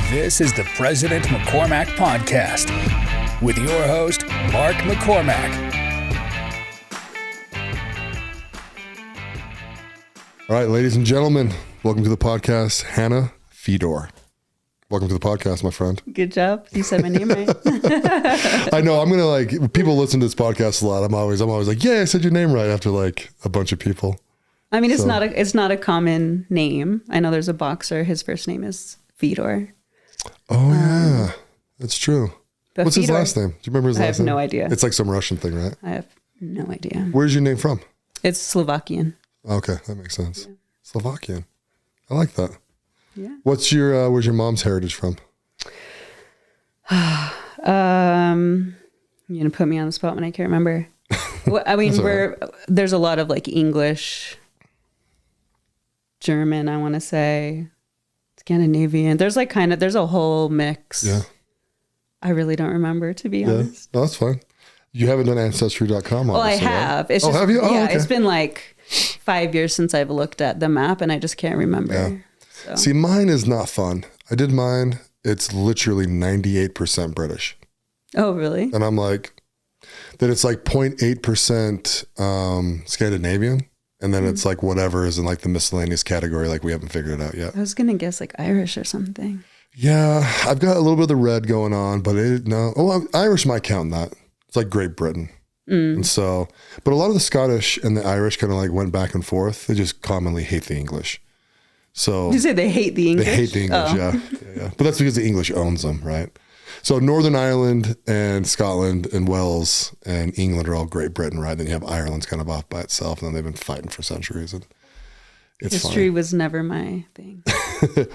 This is the President McCormack Podcast with your host, Mark McCormack. All right, ladies and gentlemen, welcome to the podcast, Hannah Fedor. Welcome to the podcast, my friend. Good job. You said my name right. I know. I'm going to people listen to this podcast a lot. I'm always like, yeah, I said your name right after like a bunch of people. I mean, it's not a common name. I know there's a boxer. His first name is Fedor. Oh, yeah. That's true. What's Fedor, his last name? Do you remember his last name? I have no idea. It's like some Russian thing, right? I have no idea. Where's your name from? It's Slovakian. Okay, that makes sense. Yeah. Slovakian. I like that. Yeah. Where's your mom's heritage from? You're gonna put me on the spot when I can't remember. Well, I mean, there's a lot of like English, German, I want to say, Scandinavian. There's a whole mix. Yeah. I really don't remember, to be honest. No, that's fine. You haven't done Ancestry.com, Well, I have. Right? Have you? Oh, yeah, okay. It's been like 5 years since I've looked at the map and I just can't remember. Yeah. So. See, mine is not fun. I did mine. It's literally 98% British. Oh, really? And I'm like, then it's like 0.8% Scandinavian. And then it's like whatever is in like the miscellaneous category. Like we haven't figured it out yet. I was going to guess like Irish or something. Yeah. I've got a little bit of the red going on, but no. Oh, Irish might count in that. It's like Great Britain. And so, but a lot of the Scottish and the Irish kind of like went back and forth. They just commonly hate the English. So did you say they hate the English? They hate the English, yeah. But that's because the English owns them, right? So Northern Ireland and Scotland and Wales and England are all Great Britain, right? Then you have Ireland's kind of off by itself, and then they've been fighting for centuries. And it's history funny. was never my thing.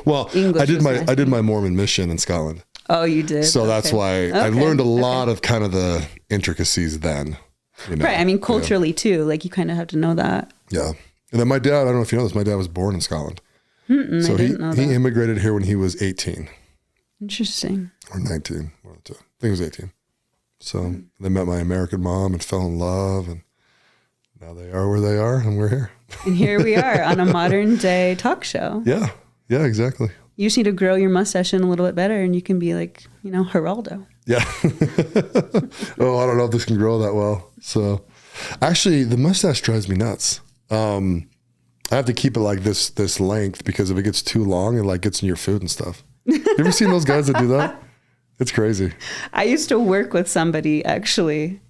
Well, English I did my Mormon mission in Scotland. Oh, you did? So that's why I learned a lot of kind of the intricacies then. You know? Right. I mean, culturally too, like you kind of have to know that. Yeah. And then my dad, I don't know if you know this, my dad was born in Scotland. So he immigrated here when he was 18. Interesting. Or 19. I think he was 18. So they met my American mom and fell in love, and now they are where they are, and we're here. And here we are on a modern day talk show. Yeah. Yeah, exactly. You just need to grow your mustache in a little bit better and you can be like, Geraldo. Yeah. Oh, I don't know if this can grow that well. So actually the mustache drives me nuts. I have to keep it like this length because if it gets too long, it like gets in your food and stuff. You ever seen those guys that do that? It's crazy. I used to work with somebody actually.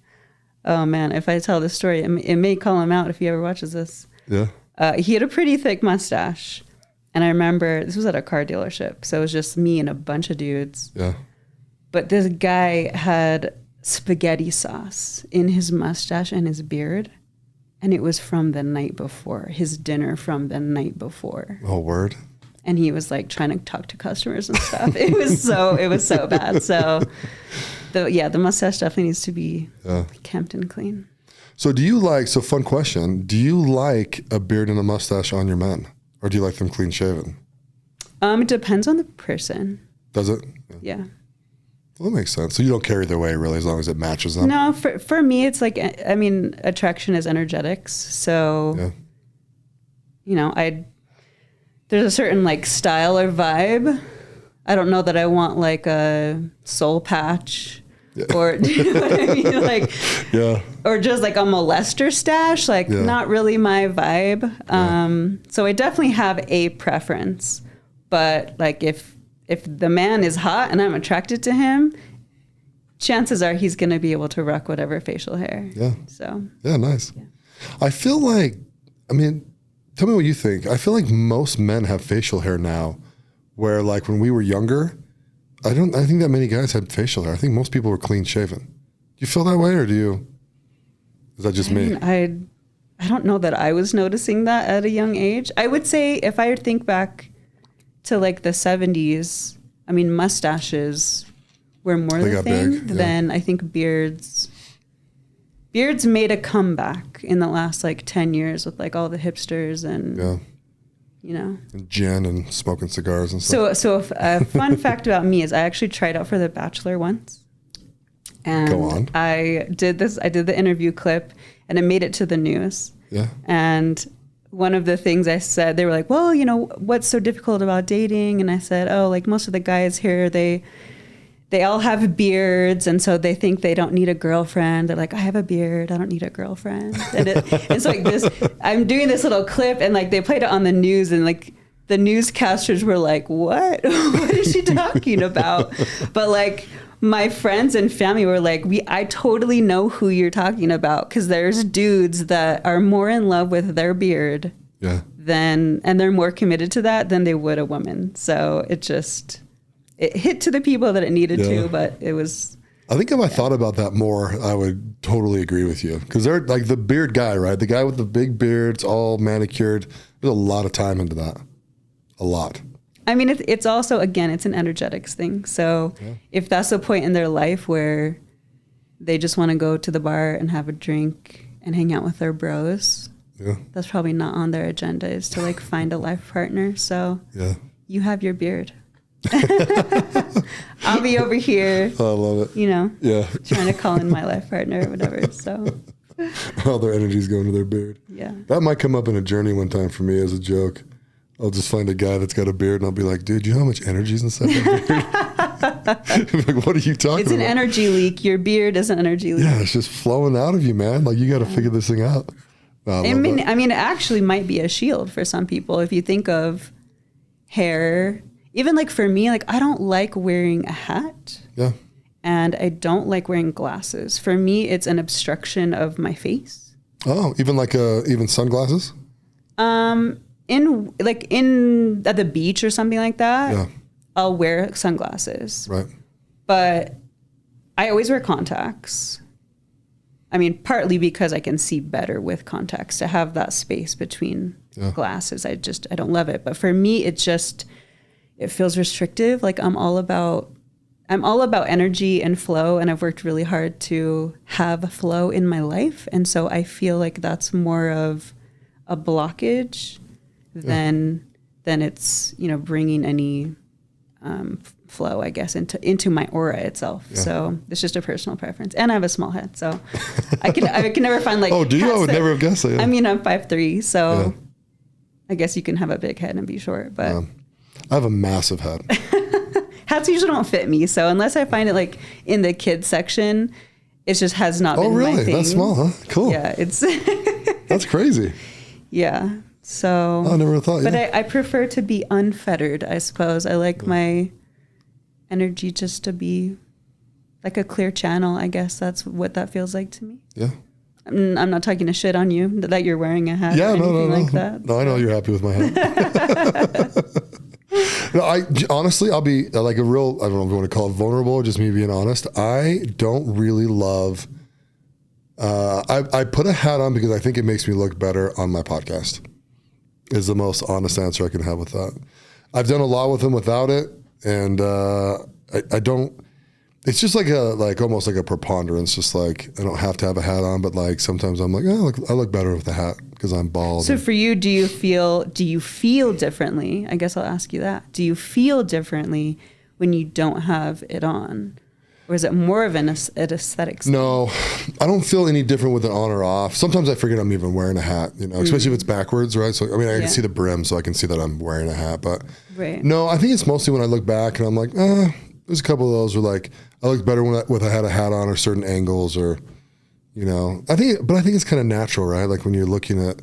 Oh man, if I tell this story, it may call him out if he ever watches this. Yeah. He had a pretty thick mustache. And I remember this was at a car dealership. So it was just me and a bunch of dudes. Yeah. But this guy had spaghetti sauce in his mustache and his beard. And it was from the night before, his dinner from the night before. Oh, word. And he was like trying to talk to customers and stuff. It was so bad. So the mustache definitely needs to be kempt and clean. So fun question. Do you like a beard and a mustache on your men? Or do you like them clean shaven? It depends on the person. Does it? Yeah. Well, that makes sense. So you don't care either way, really, as long as it matches them? No, for me, it's like, I mean, attraction is energetics. So, there's a certain like style or vibe. I don't know that I want like a soul patch or, do you know what I mean? Like, or just like a molester stash, like not really my vibe. So I definitely have a preference, but like if the man is hot and I'm attracted to him, chances are he's going to be able to rock whatever facial hair. Yeah. So. Yeah, nice. Yeah. I feel like, tell me what you think. I feel like most men have facial hair now where like when we were younger, I think that many guys had facial hair. I think most people were clean shaven. Do you feel that way or is that just me? I don't know that I was noticing that at a young age. I would say if I think back to like the 70s, mustaches were more the thing than I think beards. Beards made a comeback in the last like 10 years with like all the hipsters and and gin and smoking cigars and stuff. So a fun fact about me is I actually tried out for The Bachelor once. And go on. I did the interview clip and it made it to the news. Yeah. And one of the things I said, they were like, well, what's so difficult about dating? And I said, oh, like most of the guys here, they all have beards, and so they think they don't need a girlfriend. They're like, I have a beard, I don't need a girlfriend. And it's like this, I'm doing this little clip, and like they played it on the news, and like the newscasters were like, what? What is she talking about? But like my friends and family were like, I totally know who you're talking about, because there's dudes that are more in love with their beard and they're more committed to that than they would a woman. So it hit to the people that it needed to, but it was... I think if I thought about that more, I would totally agree with you. Because they're like the beard guy, right? The guy with the big beard, it's all manicured. There's a lot of time into that. A lot. I mean, it's also, again, it's an energetics thing. So if that's the point in their life where they just want to go to the bar and have a drink and hang out with their bros, that's probably not on their agenda, is to like find a life partner. So you have your beard. I'll be over here. I love it. Trying to call in my life partner or whatever. So all their energy's going to their beard. Yeah. That might come up in a journey one time for me as a joke. I'll just find a guy that's got a beard and I'll be like, dude, you know how much energy's inside that beard? Like, what are you talking about? It's an energy leak. Your beard is an energy leak. Yeah, it's just flowing out of you, man. Like, you got to figure this thing out. No, I mean, it actually might be a shield for some people. If you think of hair, even like for me, like I don't like wearing a hat. Yeah. And I don't like wearing glasses. For me, it's an obstruction of my face. Oh, even like even sunglasses? At the beach or something like that, I'll wear sunglasses. Right. But I always wear contacts. I mean, partly because I can see better with contacts, to have that space between glasses. I don't love it. But for me, it feels restrictive. Like I'm all about energy and flow, and I've worked really hard to have flow in my life. And so I feel like that's more of a blockage than it's, bringing any flow, I guess, into my aura itself. Yeah. So it's just a personal preference. And I have a small head, so I can never find like... Oh, do you? I would never have guessed that. Yeah. I mean, I'm 5'3", so I guess you can have a big head and be short, but... I have a massive head. Hats usually don't fit me, so unless I find it like in the kids section, it just has not been my thing. Oh, really? That's small, huh? Cool. Yeah, it's... That's crazy. Yeah, so... I never thought, But I prefer to be unfettered, I suppose. I like my energy just to be like a clear channel, I guess. That's what that feels like to me. Yeah. I'm not talking a shit on you that you're wearing a hat or anything like that. No, I know you're happy with my hat. No, honestly, I'll be like a real, I don't know if you want to call it vulnerable or just me being honest. I don't really love, I put a hat on because I think it makes me look better on my podcast, is the most honest answer I can have with that. I've done a lot with them without it. And I don't, it's just like almost like a preponderance, just like I don't have to have a hat on, but like sometimes I'm like, I look better with a hat because I'm bald. So for you, do you feel differently? I guess I'll ask you that. Do you feel differently when you don't have it on? Or is it more of an aesthetic thing? No, I don't feel any different with it on or off. Sometimes I forget I'm even wearing a hat, especially if it's backwards, right? So, I mean, I can see the brim, so I can see that I'm wearing a hat. But no, I think it's mostly when I look back and I'm like, there's a couple of those where like, I look better when I had a hat on or certain angles or, I think it's kind of natural, right? Like when you're looking at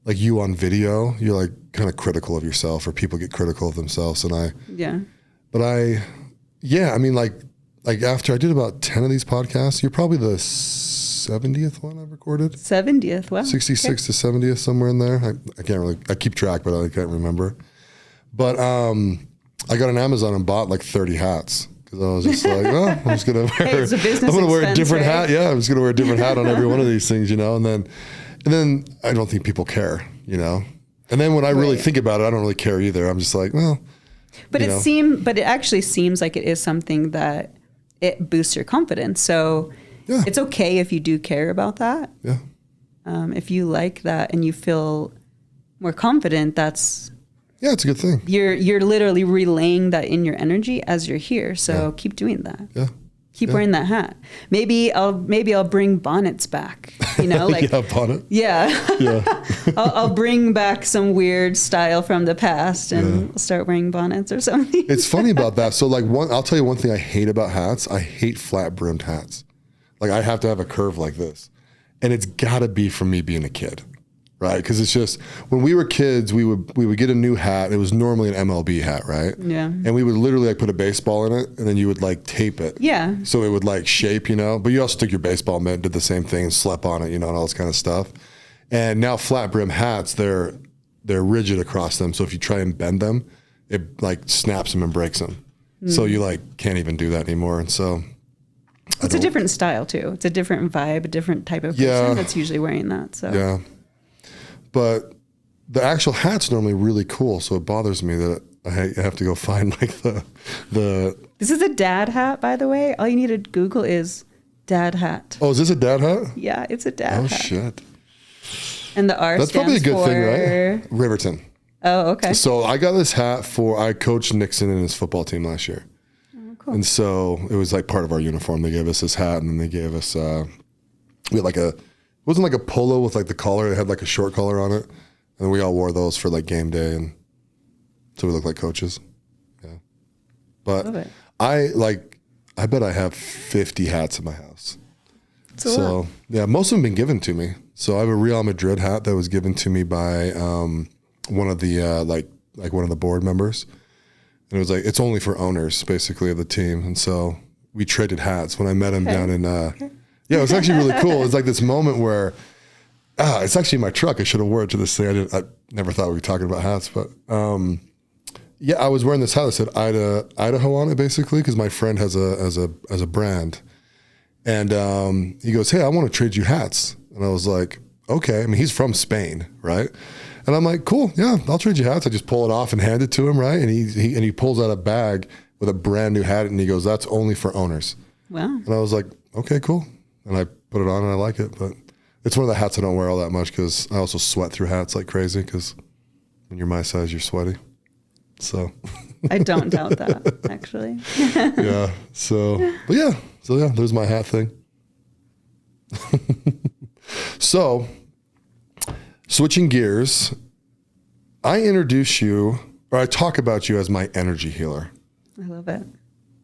like you on video, you're like kind of critical of yourself, or people get critical of themselves. And I mean, like after I did about 10 of these podcasts, you're probably the 70th one I've recorded. 70th, wow. 66 to 70th, somewhere in there. I can't really, I keep track, but I can't remember. But I got on Amazon and bought like 30 hats. Because I was just like, I'm just going to wear a different hat. Yeah, I'm just going to wear a different hat on every one of these things, And then I don't think people care, And then when I really think about it, I don't really care either. I'm just like, well. But it actually seems like it is something that it boosts your confidence. So it's okay if you do care about that. Yeah. If you like that and you feel more confident, it's a good thing. You're literally relaying that in your energy as you're here. So keep doing that. Yeah. keep wearing that hat. Maybe I'll bring bonnets back, like bonnet. Yeah. I'll bring back some weird style from the past and start wearing bonnets or something. It's funny about that. So like I'll tell you one thing I hate about hats. I hate flat brimmed hats. Like I have to have a curve like this. And it's gotta be from me being a kid. Right? Because it's just, when we were kids, we would get a new hat. It was normally an MLB hat, right? Yeah. And we would literally like put a baseball in it, and then you would like tape it. Yeah. So it would like shape, But you also took your baseball mitt and did the same thing and slept on it, and all this kind of stuff. And now flat brim hats, they're rigid across them. So if you try and bend them, it like snaps them and breaks them. So you like can't even do that anymore. And so it's a different style too. It's a different vibe, a different type of person that's usually wearing that. So yeah. But the actual hat's normally really cool, so it bothers me that I have to go find like the. This is a dad hat, by the way. All you need to Google is dad hat. Oh, is this a dad hat? Yeah, it's a dad hat. Oh shit! And the R. That's probably a good thing, right? Riverton. Oh, okay. So I got this hat I coached Nixon in his football team last year. Oh, cool. And so it was like part of our uniform. They gave us this hat, and then they gave us we had like it wasn't like a polo with like the collar. It had like a short collar on it. And we all wore those for like game day. And so we looked like coaches. Yeah. But I bet I have 50 hats in my house. So yeah, most of them have been given to me. So I have a Real Madrid hat that was given to me by one of the like one of the board members. And it was like, it's only for owners basically of the team. And so we traded hats when I met him down in yeah, it was actually really cool. It's like this moment where, it's actually in my truck. I should have wore it to this thing. I never thought we'd be talking about hats, but yeah, I was wearing this hat that said Idaho on it basically because my friend has a brand, and he goes, "Hey, I want to trade you hats," and I was like, "Okay." I mean, he's from Spain, right? And I'm like, "Cool, yeah, I'll trade you hats." I just pull it off and hand it to him, right? And he pulls out a bag with a brand new hat, and he goes, "That's only for owners." Wow. And I was like, "Okay, cool." And I put it on and I like it, but it's one of the hats I don't wear all that much because I also sweat through hats like crazy because when you're my size, you're sweaty. So I don't doubt that, actually. Yeah. So there's my hat thing. So switching gears, I talk about you as my energy healer. I love it.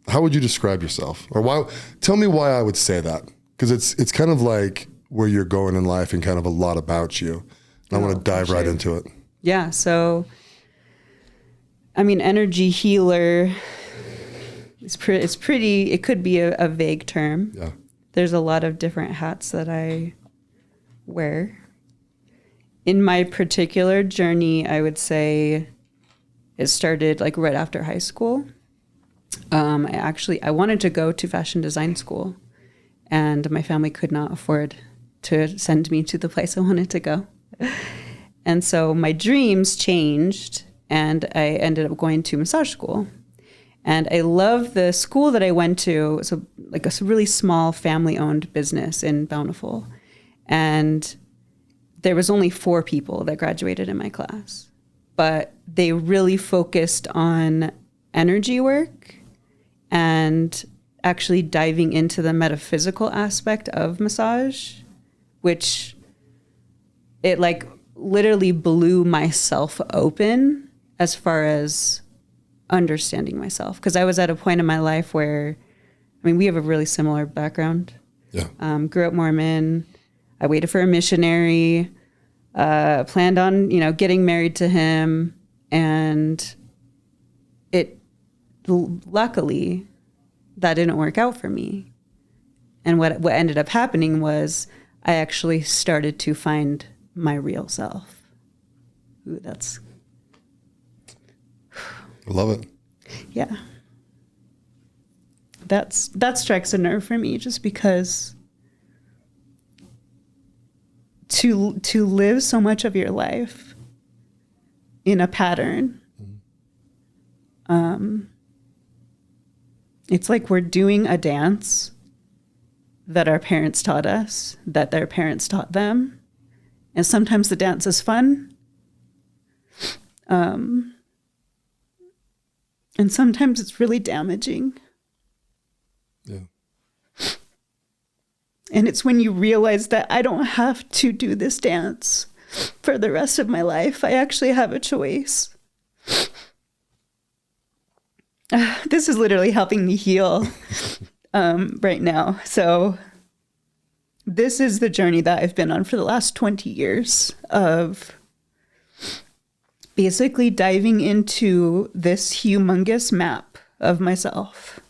How would you describe yourself? Or tell me why I would say that. Because it's kind of like where you're going in life and kind of a lot about you. And I want to dive right into it. Yeah. So, I mean, energy healer, it's pretty, it could be a vague term. Yeah. There's a lot of different hats that I wear. In my particular journey, I would say it started like right after high school. I wanted to go to fashion design school, and my family could not afford to send me to the place I wanted to go. And so my dreams changed, and I ended up going to massage school. And I love the school that I went to. So like a really small family-owned business in Bountiful. And there was only 4 people that graduated in my class. But they really focused on energy work and actually diving into the metaphysical aspect of massage, which it like literally blew myself open as far as understanding myself. Because I was at a point in my life where, I mean, we have a really similar background. Yeah. Grew up Mormon. I waited for a missionary, planned on, getting married to him. And luckily, that didn't work out for me. And what ended up happening was I actually started to find my real self. Ooh, that's... I love it. Yeah. That strikes a nerve for me just because to live so much of your life in a pattern, it's like we're doing a dance that our parents taught us, that their parents taught them. And sometimes the dance is fun. And sometimes it's really damaging. Yeah. And it's when you realize that I don't have to do this dance for the rest of my life. I actually have a choice. This is literally helping me heal right now. So this is the journey that I've been on for the last 20 years of basically diving into this humongous map of myself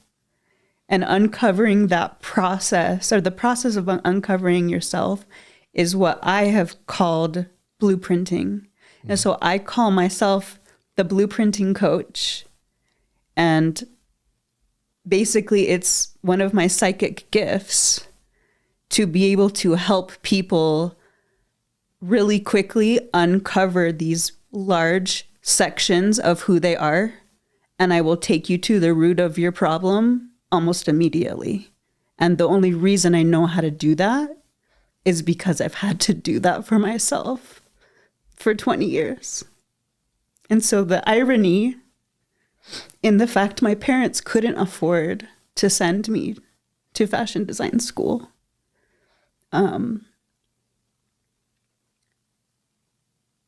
and uncovering that process, or the process of uncovering yourself is what I have called blueprinting. And so I call myself the blueprinting coach. And basically it's one of my psychic gifts to be able to help people really quickly uncover these large sections of who they are. And I will take you to the root of your problem almost immediately. And the only reason I know how to do that is because I've had to do that for myself for 20 years. And so the irony in the fact my parents couldn't afford to send me to fashion design school,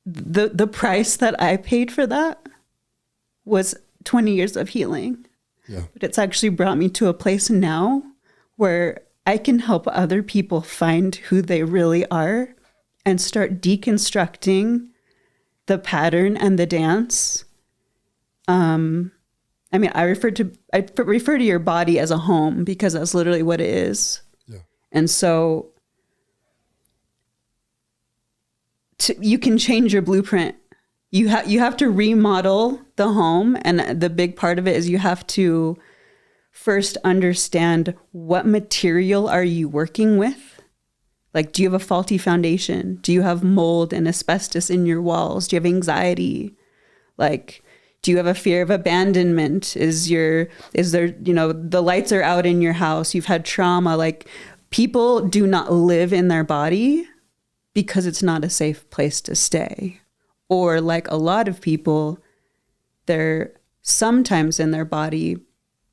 the price that I paid for that was 20 years of healing. Yeah. But it's actually brought me to a place now where I can help other people find who they really are and start deconstructing the pattern and the dance. I mean, I refer to your body as a home because that's literally what it is. Yeah. And so you can change your blueprint. You have to remodel the home. And the big part of it is you have to first understand what material are you working with? Like, do you have a faulty foundation? Do you have mold and asbestos in your walls? Do you have anxiety? Like, do you have a fear of abandonment? Is there, the lights are out in your house. You've had trauma. Like, people do not live in their body because it's not a safe place to stay. Or like a lot of people, they're sometimes in their body,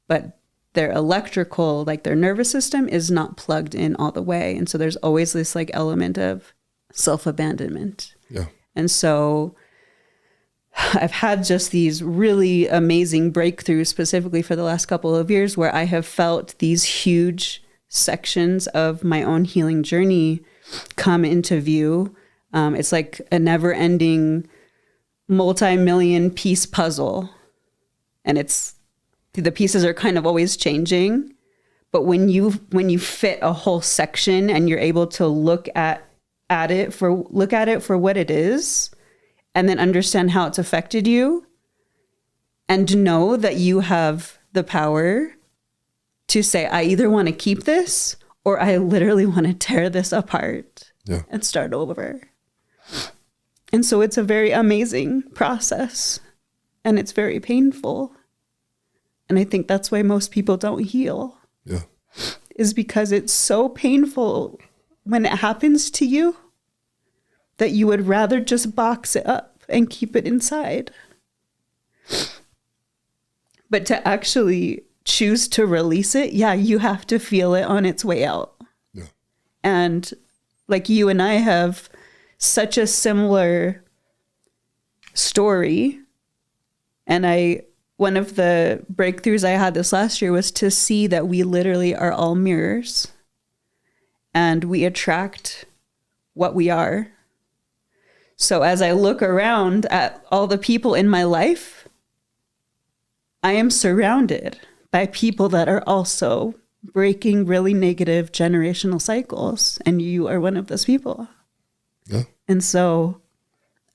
but their electrical, like their nervous system is not plugged in all the way. And so there's always this like element of self-abandonment. Yeah. And so I've had just these really amazing breakthroughs specifically for the last couple of years where I have felt these huge sections of my own healing journey come into view. It's like a never-ending multi-million piece puzzle. And the pieces are kind of always changing. But when you fit a whole section and you're able to look at it for what it is, and then understand how it's affected you, and know that you have the power to say, I either want to keep this or I literally want to tear this apart and start over. And so it's a very amazing process and it's very painful. And I think that's why most people don't heal. Yeah. Is because it's so painful when it happens to you that you would rather just box it up and keep it inside. But to actually choose to release it, you have to feel it on its way out. Yeah. And like you and I have such a similar story. And one of the breakthroughs I had this last year was to see that we literally are all mirrors and we attract what we are. So as I look around at all the people in my life, I am surrounded by people that are also breaking really negative generational cycles. And you are one of those people. Yeah. And so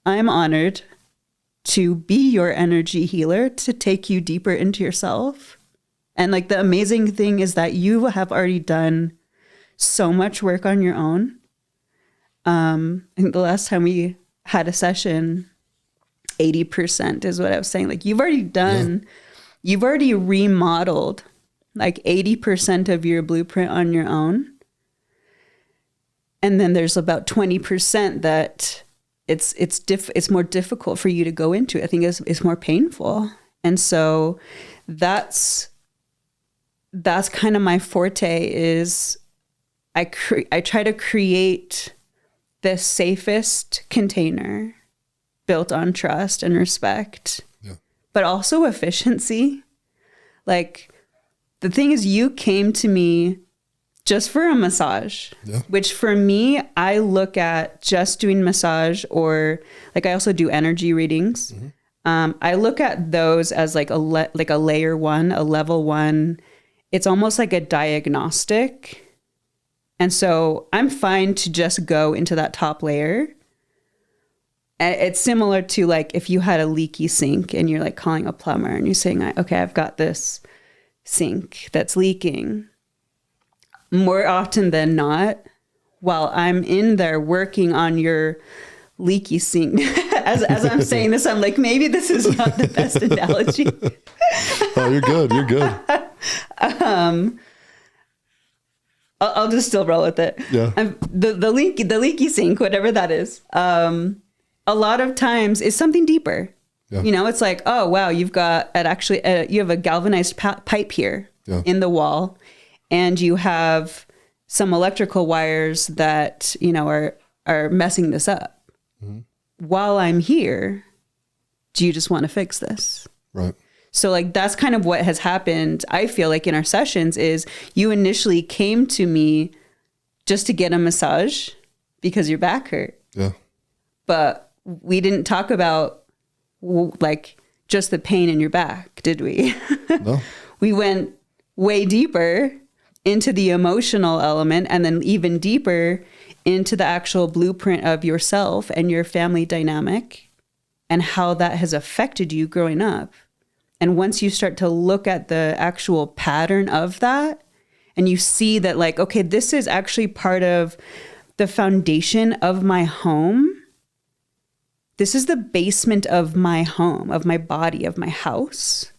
I'm honored to be your energy healer, to take you deeper into yourself. And like the amazing thing is that you have already done so much work on your own. I think the last time we had a session, 80% is what I was saying. Like you've already remodeled like 80% of your blueprint on your own. And then there's about 20% that it's more difficult for you to go into. I think it's more painful. And so that's kind of my forte is I try to create the safest container built on trust and respect, but also efficiency. Like, the thing is, you came to me just for a massage, which for me, I look at just doing massage, or like I also do energy readings. I look at those as like a layer one, a level one. It's almost like a diagnostic. And so I'm fine to just go into that top layer. It's similar to like if you had a leaky sink and you're like calling a plumber and you're saying, okay, I've got this sink that's leaking. More often than not, while I'm in there working on your leaky sink, as I'm saying this, I'm like, maybe this is not the best analogy. Oh, you're good. You're good. I'll just still roll with it. Yeah. The leaky sink, whatever that is, a lot of times is something deeper. Yeah. You know, it's like, oh wow, you've got you have a galvanized pipe here in the wall, and you have some electrical wires that, you know, are messing this up. While I'm here, do you just want to fix this? Right. So like, that's kind of what has happened. I feel like in our sessions is you initially came to me just to get a massage because your back hurt. Yeah. But we didn't talk about like just the pain in your back, did we? No. We went way deeper into the emotional element, and then even deeper into the actual blueprint of yourself and your family dynamic and how that has affected you growing up. And once you start to look at the actual pattern of that, and you see that like, okay, this is actually part of the foundation of my home. This is the basement of my home, of my body, of my house.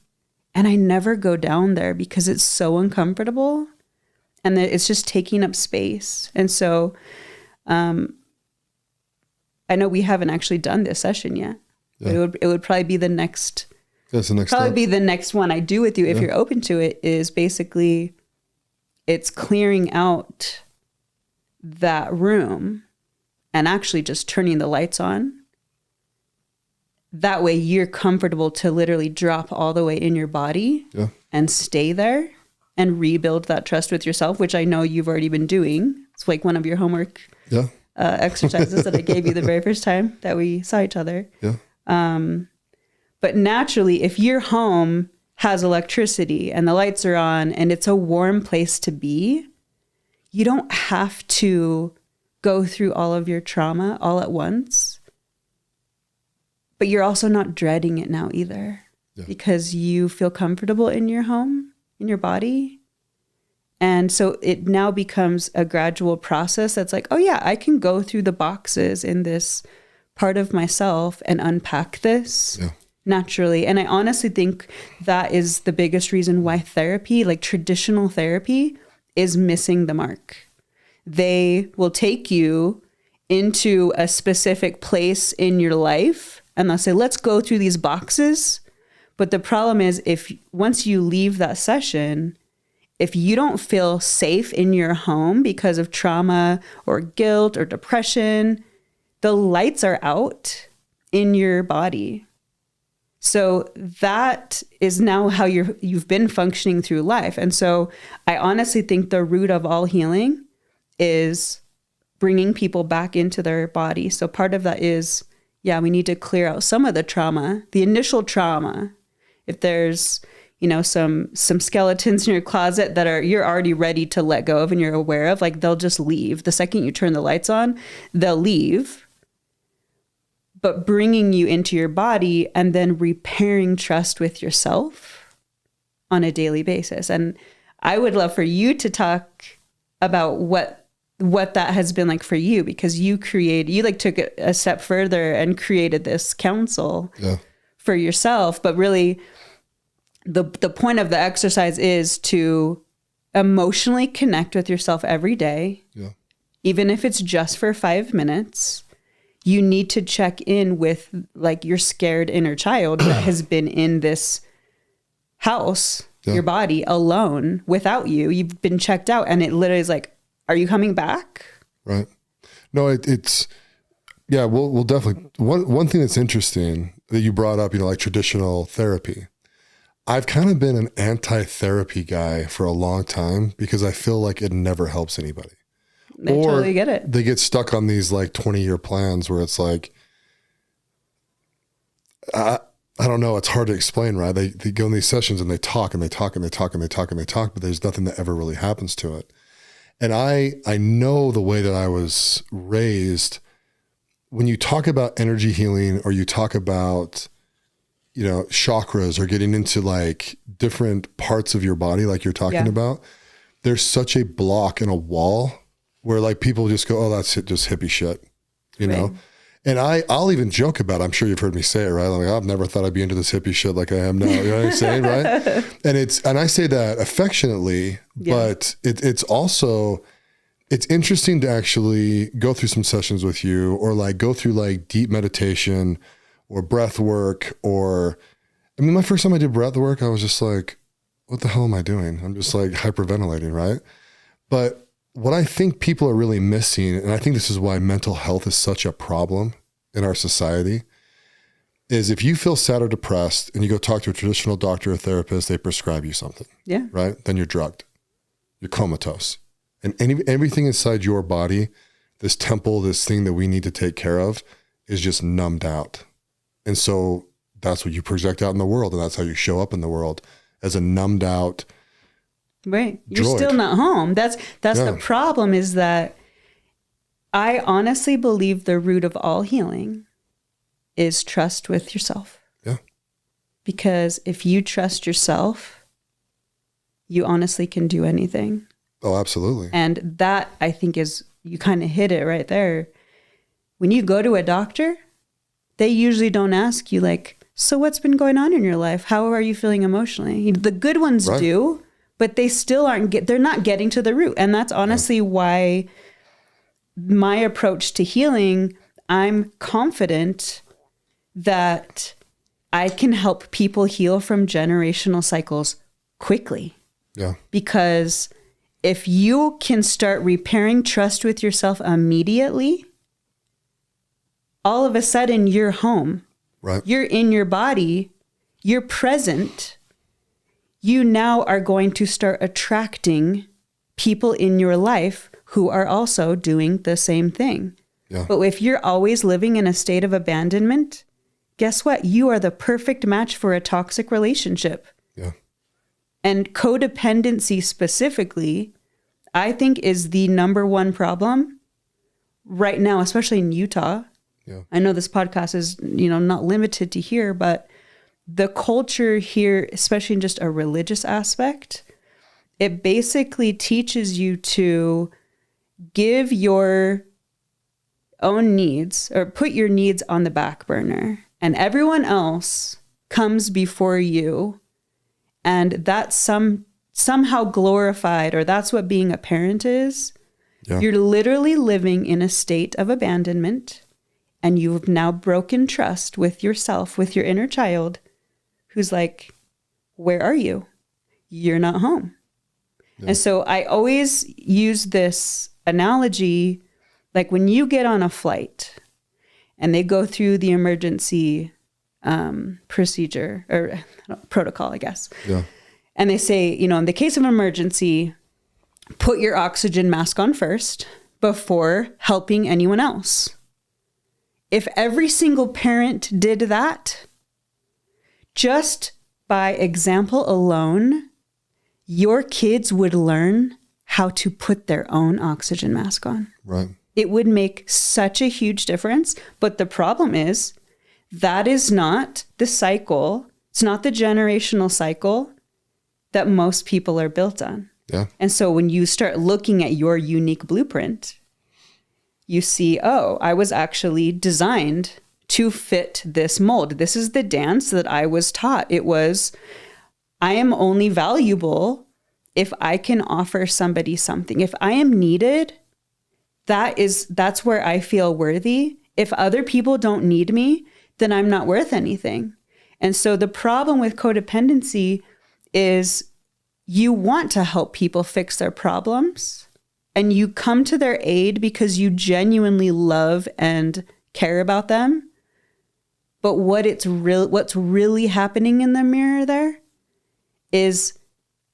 And I never go down there because it's so uncomfortable and that it's just taking up space. And so I know we haven't actually done this session yet. Yeah. It would probably be the next. That's the next. Probably step. Be the next one I do with you if you're open to it. Is basically, it's clearing out that room and actually just turning the lights on. That way, you're comfortable to literally drop all the way in your body and stay there and rebuild that trust with yourself, which I know you've already been doing. It's like one of your homework exercises that I gave you the very first time that we saw each other. Yeah. But naturally, if your home has electricity and the lights are on and it's a warm place to be, you don't have to go through all of your trauma all at once. But you're also not dreading it now either because you feel comfortable in your home, in your body. And so it now becomes a gradual process that's like, oh yeah, I can go through the boxes in this part of myself and unpack this naturally. And I honestly think that is the biggest reason why therapy, like traditional therapy, is missing the mark. They will take you into a specific place in your life and they'll say, let's go through these boxes. But the problem is, if once you leave that session, if you don't feel safe in your home because of trauma or guilt or depression, the lights are out in your body. So that is now how you've been functioning through life. And so I honestly think the root of all healing is bringing people back into their body. So part of that is, we need to clear out some of the trauma, the initial trauma. If there's, some skeletons in your closet that you're already ready to let go of and you're aware of, like they'll just leave. The second you turn the lights on, they'll leave. But bringing you into your body and then repairing trust with yourself on a daily basis. And I would love for you to talk about what that has been like for you, because you took it a step further and created this counsel for yourself. But really the point of the exercise is to emotionally connect with yourself every day. Even if it's just for 5 minutes. You need to check in with like your scared inner child that has been in this house, your body alone without you. You've been checked out and it literally is like, are you coming back? Right. No, it's, yeah, we'll definitely, one thing that's interesting that you brought up, like traditional therapy. I've kind of been an anti-therapy guy for a long time because I feel like it never helps anybody. I totally get it. They get stuck on these like 20-year plans where it's like, I don't know. It's hard to explain, right? They go in these sessions and they talk and they talk and they talk and they talk and they talk, but there's nothing that ever really happens to it. And I know the way that I was raised, when you talk about energy healing or you talk about, chakras or getting into like different parts of your body, like you're talking about, there's such a block and a wall where like people just go, oh, that's just hippie shit, know? And I'll even joke about it. I'm sure you've heard me say it, right? I'm like, I've never thought I'd be into this hippie shit like I am now. You know what I'm saying, right? And I say that affectionately, but it's also, it's interesting to actually go through some sessions with you or like go through like deep meditation or breath work my first time I did breath work, I was just like, what the hell am I doing? I'm just like hyperventilating, right? But what I think people are really missing, and I think this is why mental health is such a problem in our society, is if you feel sad or depressed and you go talk to a traditional doctor or therapist, they prescribe you something. Yeah. Right? Then you're drugged. You're comatose. And everything inside your body, this temple, this thing that we need to take care of, is just numbed out. And so that's what you project out in the world. And that's how you show up in the world, as a numbed out. Right. You're still not home. That's the problem, is that I honestly believe the root of all healing is trust with yourself. Yeah. Because if you trust yourself, you honestly can do anything. Oh, absolutely. And that, I think, is, you kind of hit it right there. When you go to a doctor, they usually don't ask you like, so what's been going on in your life? How are you feeling emotionally? The good ones do, but they still they're not getting to the root. And that's honestly why my approach to healing, I'm confident that I can help people heal from generational cycles quickly. Yeah. Because if you can start repairing trust with yourself immediately, all of a sudden you're home. Right. You're in your body. You're present. You now are going to start attracting people in your life who are also doing the same thing. Yeah. But if you're always living in a state of abandonment, guess what? You are the perfect match for a toxic relationship. Yeah. And codependency specifically, I think, is the number one problem right now, especially in Utah. Yeah. I know this podcast is, not limited to here, but the culture here, especially in just a religious aspect, it basically teaches you to give your own needs or put your needs on the back burner, and everyone else comes before you. And that's somehow glorified, or that's what being a parent is. Yeah. You're literally living in a state of abandonment, and you've now broken trust with yourself, with your inner child, who's like, where are you? You're not home. Yeah. And so I always use this analogy, like when you get on a flight and they go through the emergency procedure or protocol, I guess. Yeah. And they say, in the case of an emergency, put your oxygen mask on first before helping anyone else. If every single parent did that, just by example alone, your kids would learn how to put their own oxygen mask on. Right. It would make such a huge difference. But the problem is, that is not the cycle. It's not the generational cycle that most people are built on. Yeah. And so when you start looking at your unique blueprint, you see, oh, I was actually designed to fit this mold. This is the dance that I was taught. It was, I am only valuable if I can offer somebody something. If I am needed, that's where I feel worthy. If other people don't need me, then I'm not worth anything. And so the problem with codependency is you want to help people fix their problems, and you come to their aid because you genuinely love and care about them. But what's really happening in the mirror there is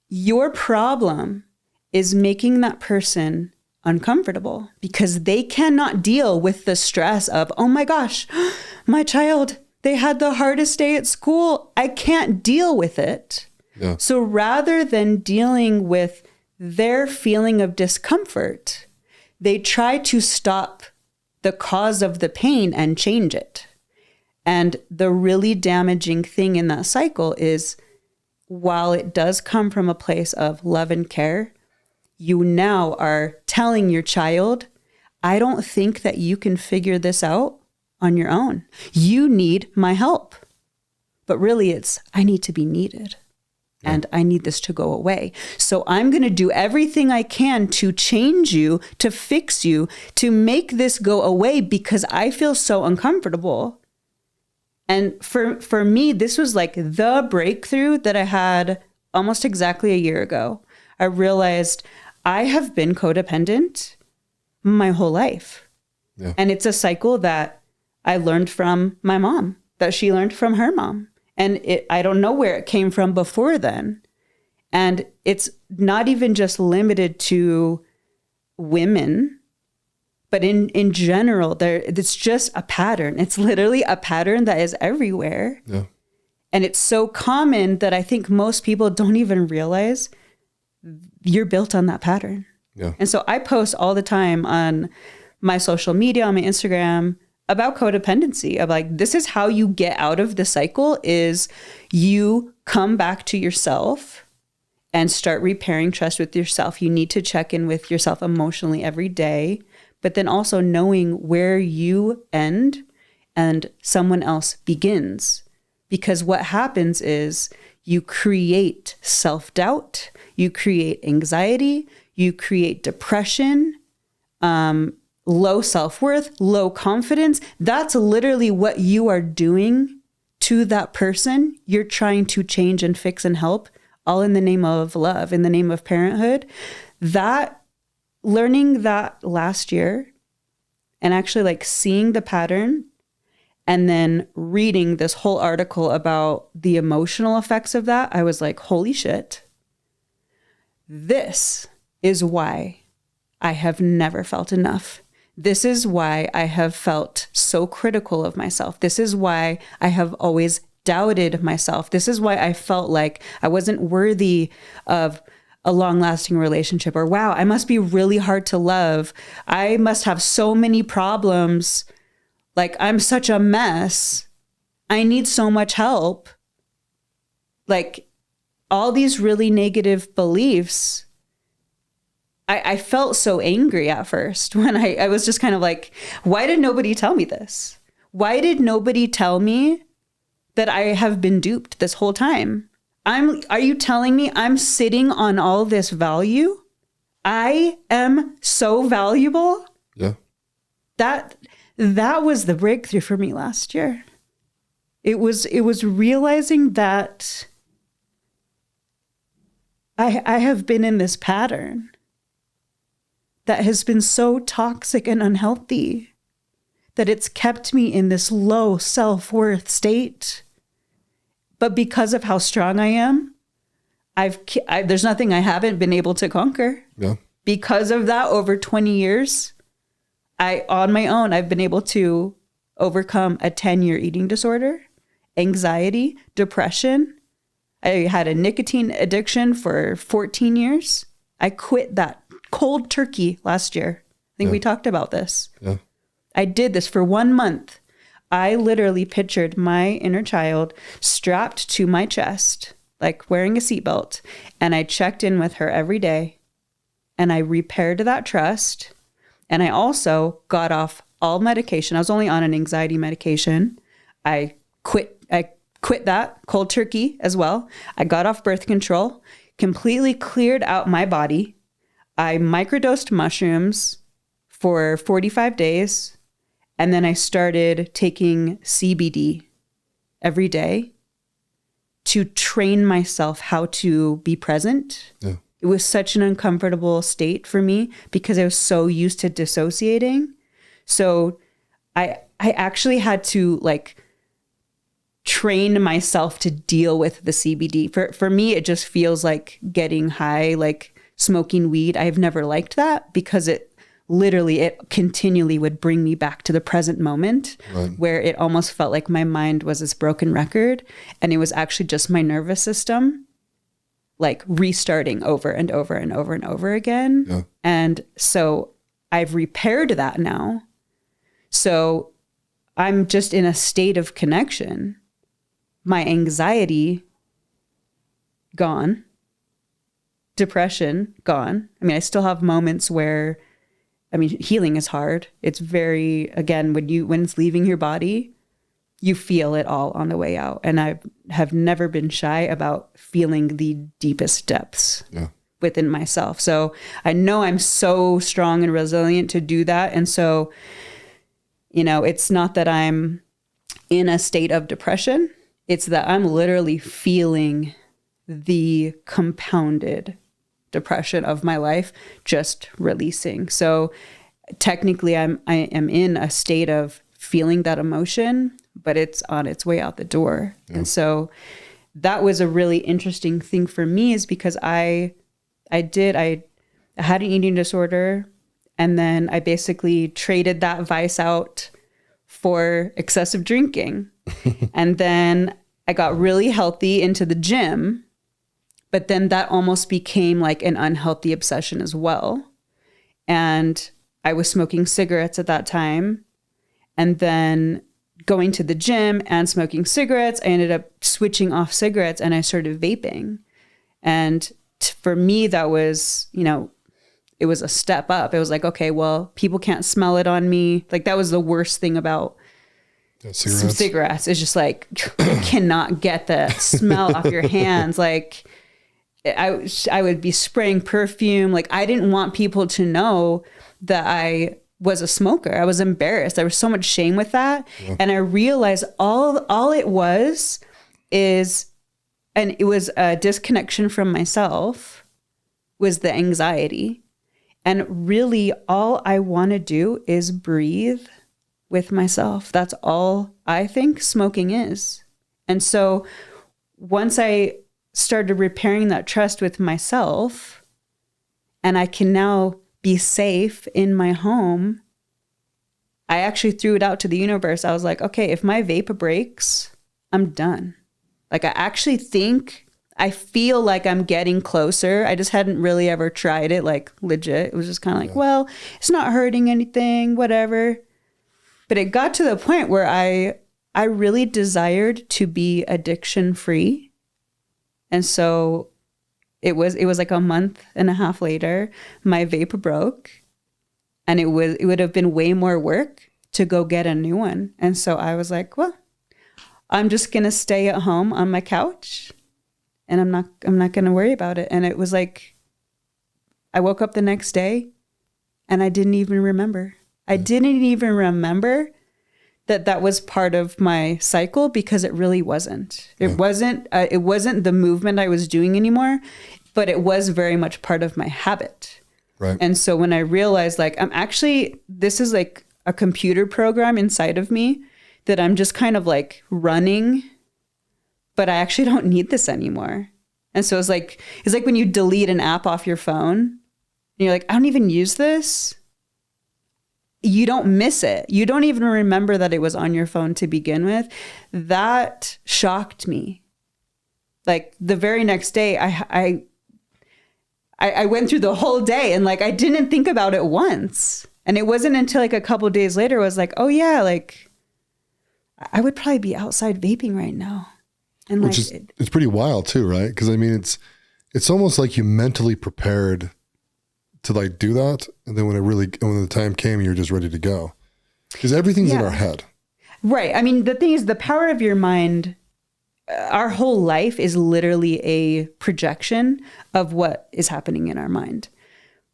your problem is making that person uncomfortable because they cannot deal with the stress of, oh my gosh, my child, they had the hardest day at school. I can't deal with it. Yeah. So rather than dealing with their feeling of discomfort, they try to stop the cause of the pain and change it. And the really damaging thing in that cycle is, while it does come from a place of love and care, you now are telling your child, I don't think that you can figure this out on your own. You need my help. But really it's, I need to be needed. And I need this to go away. So I'm going to do everything I can to change you, to fix you, to make this go away because I feel so uncomfortable. And for me, this was like the breakthrough that I had almost exactly a year ago. I realized I have been codependent my whole life. Yeah. And it's a cycle that I learned from my mom, that she learned from her mom. And I don't know where it came from before then. And it's not even just limited to women, but in general, it's just a pattern. It's literally a pattern that is everywhere. Yeah. And it's so common that I think most people don't even realize you're built on that pattern. Yeah. And so I post all the time on my social media, on my Instagram, about codependency, of like, this is how you get out of the cycle, is you come back to yourself and start repairing trust with yourself. You need to check in with yourself emotionally every day, but then also knowing where you end and someone else begins. Because what happens is you create self-doubt, you create anxiety, you create depression, low self-worth, low confidence. That's literally what you are doing to that person. You're trying to change and fix and help, all in the name of love, in the name of parenthood. That, learning that last year and actually like seeing the pattern and then reading this whole article about the emotional effects of that, I was like, holy shit. This is why I have never felt enough. This is why I have felt so critical of myself. This is why I have always doubted myself. This is why I felt like I wasn't worthy of a long-lasting relationship, or wow, I must be really hard to love. I must have so many problems. Like, I'm such a mess. I need so much help. Like, all these really negative beliefs. I felt so angry at first when I was just kind of like, why did nobody tell me this? Why did nobody tell me that I have been duped this whole time? Are you telling me I'm sitting on all this value? I am so valuable? Yeah. That was the breakthrough for me last year. It was realizing that I have been in this pattern that has been so toxic and unhealthy that it's kept me in this low self-worth state. But because of how strong I am, there's nothing I haven't been able to conquer. Yeah. Because of that, over 20 years, on my own, I've been able to overcome a 10-year eating disorder, anxiety, depression. I had a nicotine addiction for 14 years. I quit that cold turkey last year. I think we talked about this. Yeah. I did this for 1 month. I literally pictured my inner child strapped to my chest, like wearing a seatbelt. And I checked in with her every day. And I repaired that trust. And I also got off all medication. I was only on an anxiety medication. I quit that cold turkey as well. I got off birth control, completely cleared out my body. I microdosed mushrooms for 45 days. And then I started taking CBD every day to train myself how to be present It was such an uncomfortable state for me because I was so used to dissociating. So I actually had to like train myself to deal with the CBD. For me, it just feels like getting high, like smoking weed. I've never liked that because it continually would bring me back to the present moment, right, where it almost felt like my mind was this broken record. And it was actually just my nervous system, like restarting over and over and over and over again. Yeah. And so I've repaired that now. So I'm just in a state of connection. My anxiety, gone. Depression, gone. I mean, I still have moments where, I mean, healing is hard. It's very, again, when it's leaving your body, you feel it all on the way out. And I have never been shy about feeling the deepest depths within myself. So I know I'm so strong and resilient to do that. And so, you know, it's not that I'm in a state of depression. It's that I'm literally feeling the compounded depression of my life just releasing. So technically I am in a state of feeling that emotion, but it's on its way out the door. Yeah. And so that was a really interesting thing for me, is because I had an eating disorder, and then I basically traded that vice out for excessive drinking. And then I got really healthy into the gym, but then that almost became like an unhealthy obsession as well. And I was smoking cigarettes at that time. And then going to the gym and smoking cigarettes, I ended up switching off cigarettes and I started vaping. And for me, that was, you know, it was a step up. It was like, okay, well, people can't smell it on me. Like, that was the worst thing about some cigarettes. It's just like, you cannot get the smell off your hands. Like, I would be spraying perfume. Like, I didn't want people to know that I was a smoker. I was embarrassed. There was so much shame with that. Yeah. And I realized all it was and it was a disconnection from myself, was the anxiety. And really all I want to do is breathe with myself. That's all I think smoking is. And so once I started repairing that trust with myself, and I can now be safe in my home, I actually threw it out to the universe. I was like, okay, if my vape breaks, I'm done. Like, I feel like I'm getting closer. I just hadn't really ever tried it, like, legit. It was just kind of like, well, it's not hurting anything, whatever. But it got to the point where I really desired to be addiction free. And so it was like a month and a half later, my vape broke, and it would have been way more work to go get a new one. And so I was like, well, I'm just going to stay at home on my couch, and I'm not going to worry about it. And it was like, I woke up the next day and I didn't even remember. I didn't even remember that was part of my cycle, because it really wasn't. It wasn't the movement I was doing anymore, but it was very much part of my habit. Right. And so when I realized, like, this is like a computer program inside of me that I'm just kind of like running, but I actually don't need this anymore. And so it's like when you delete an app off your phone and you're like, I don't even use this. You don't miss it. You don't even remember that it was on your phone to begin with. That shocked me. Like, the very next day, I went through the whole day, and like, I didn't think about it once. And it wasn't until like a couple of days later, I was like, oh yeah, like, I would probably be outside vaping right now. And which is, it's pretty wild too, right? Because I mean, it's almost like you mentally prepared to like do that, and then when the time came, you're just ready to go, because everything's in our head. Right. I mean, the thing is, the power of your mind, our whole life is literally a projection of what is happening in our mind.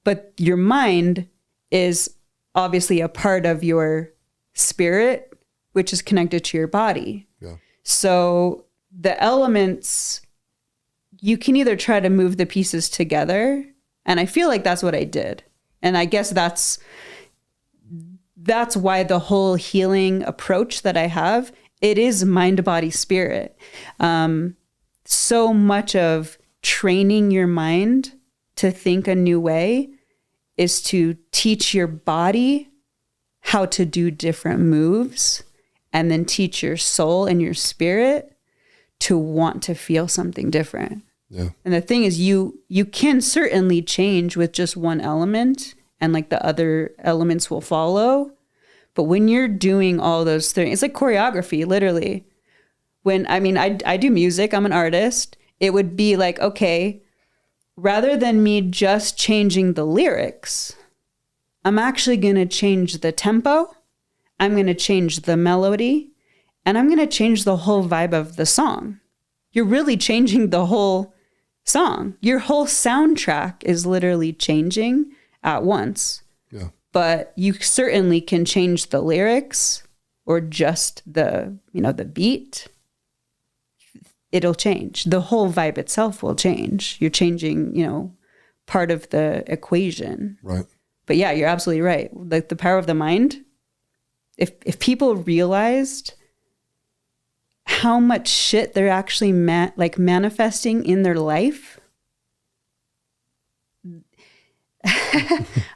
But your mind is obviously a part of your spirit, which is connected to your body. Yeah. So the elements you can either try to move the pieces together. And I feel like that's what I did. And I guess that's why the whole healing approach that I have, it is mind, body, spirit. So much of training your mind to think a new way is to teach your body how to do different moves, and then teach your soul and your spirit to want to feel something different. Yeah. And the thing is, you can certainly change with just one element, and like the other elements will follow. But when you're doing all those things, it's like choreography, literally. I do music, I'm an artist. It would be like, okay, rather than me just changing the lyrics, I'm actually going to change the tempo. I'm going to change the melody, and I'm going to change the whole vibe of the song. You're really changing the whole song. Your whole soundtrack is literally changing at once. Yeah. But you certainly can change the lyrics or just the beat. It'll change. The whole vibe itself will change. You're changing, part of the equation. Right. But yeah, you're absolutely right. Like the power of the mind. If people realized how much shit they're actually manifesting in their life.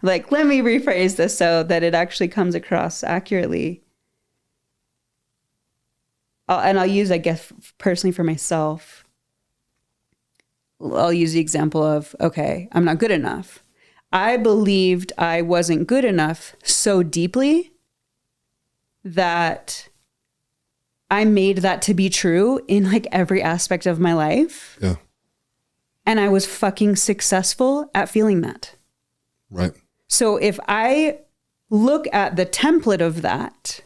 Like, let me rephrase this so that it actually comes across accurately. I'll use, I guess, personally for myself, I'll use the example of, okay, I'm not good enough. I believed I wasn't good enough so deeply that I made that to be true in like every aspect of my life. Yeah. And I was fucking successful at feeling that. Right. So if I look at the template of that,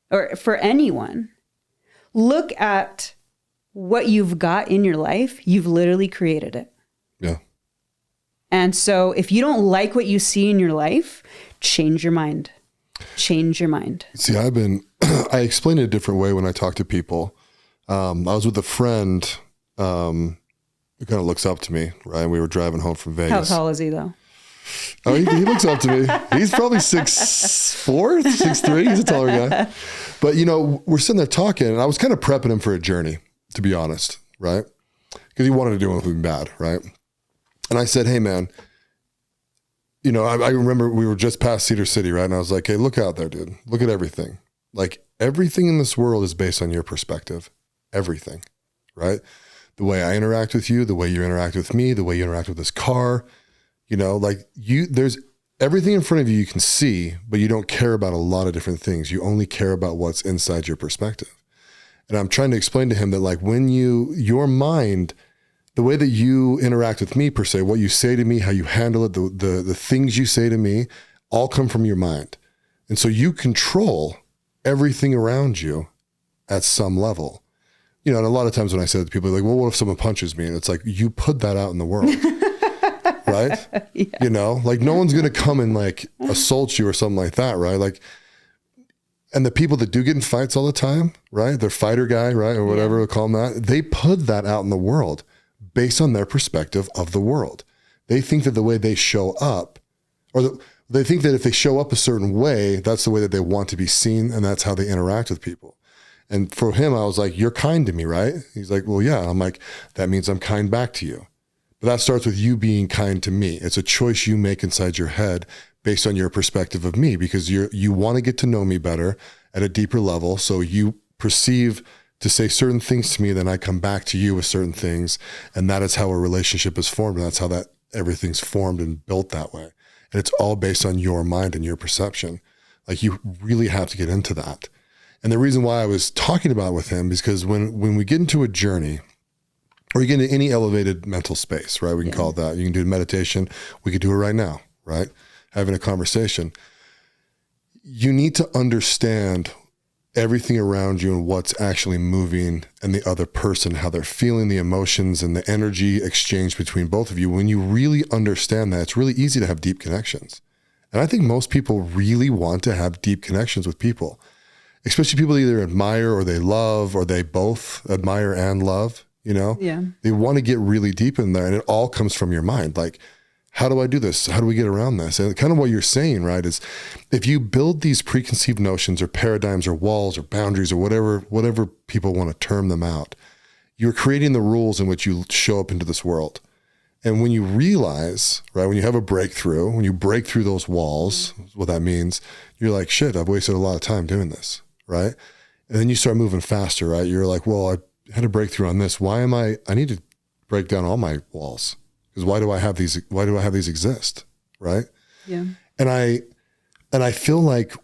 or for anyone, look at what you've got in your life, you've literally created it. Yeah. And so if you don't like what you see in your life, change your mind. Change your mind. See, I explain it a different way when I talk to people. I was with a friend who kind of looks up to me, right? We were driving home from Vegas. How tall is he though? Oh, he looks up to me. He's probably 6'4", 6'3". He's a taller guy. But, we're sitting there talking, and I was kind of prepping him for a journey, to be honest, right? Because he wanted to do something bad, right? And I said, hey, man, I remember we were just past Cedar City, right? And I was like, hey, look out there, dude. Look at everything. Like, everything in this world is based on your perspective. Everything, right? The way I interact with you, the way you interact with me, the way you interact with this car, there's everything in front of you can see, but you don't care about a lot of different things. You only care about what's inside your perspective. And I'm trying to explain to him that like when your mind, the way that you interact with me per se, what you say to me, how you handle it, the things you say to me, all come from your mind. And so you control everything around you at some level. And a lot of times when I say that to people, they're like, well, what if someone punches me? And it's like, you put that out in the world. Right? Yeah. No one's going to come and like assault you or something like that. Right. Like, and the people that do get in fights all the time, right? Their fighter guy, right? Or whatever we'll call them that. They put that out in the world based on their perspective of the world. They think that the way they show up, they think that if they show up a certain way, that's the way that they want to be seen. And that's how they interact with people. And for him, I was like, you're kind to me, right? He's like, well, yeah. I'm like, that means I'm kind back to you. But that starts with you being kind to me. It's a choice you make inside your head based on your perspective of me, because you want to get to know me better at a deeper level. So you perceive to say certain things to me, then I come back to you with certain things. And that is how a relationship is formed. And that's how that everything's formed and built that way. And it's all based on your mind and your perception. Like you really have to get into that. And the reason why I was talking about it with him is because when we get into a journey, or you get into any elevated mental space, right? We can call it that. You can do meditation. We could do it right now, right? Having a conversation. You need to understand everything around you and what's actually moving and the other person, how they're feeling, the emotions and the energy exchange between both of you. When you really understand that, it's really easy to have deep connections. And I think most people really want to have deep connections with people, especially people they either admire or they love, or they both admire and love. you know? Yeah. They want to get really deep in there, and it all comes from your mind. Like, how do I do this? How do we get around this? And kind of what you're saying, right, is if you build these preconceived notions or paradigms or walls or boundaries or whatever people want to term them out, you're creating the rules in which you show up into this world. And when you realize, right, when you have a breakthrough, when you break through those walls, what that means, you're like, shit, I've wasted a lot of time doing this, right? And then you start moving faster, right? You're like, well, I had a breakthrough on this. I need to break down all my walls. Because why do I have these exist, right? Yeah. And I feel like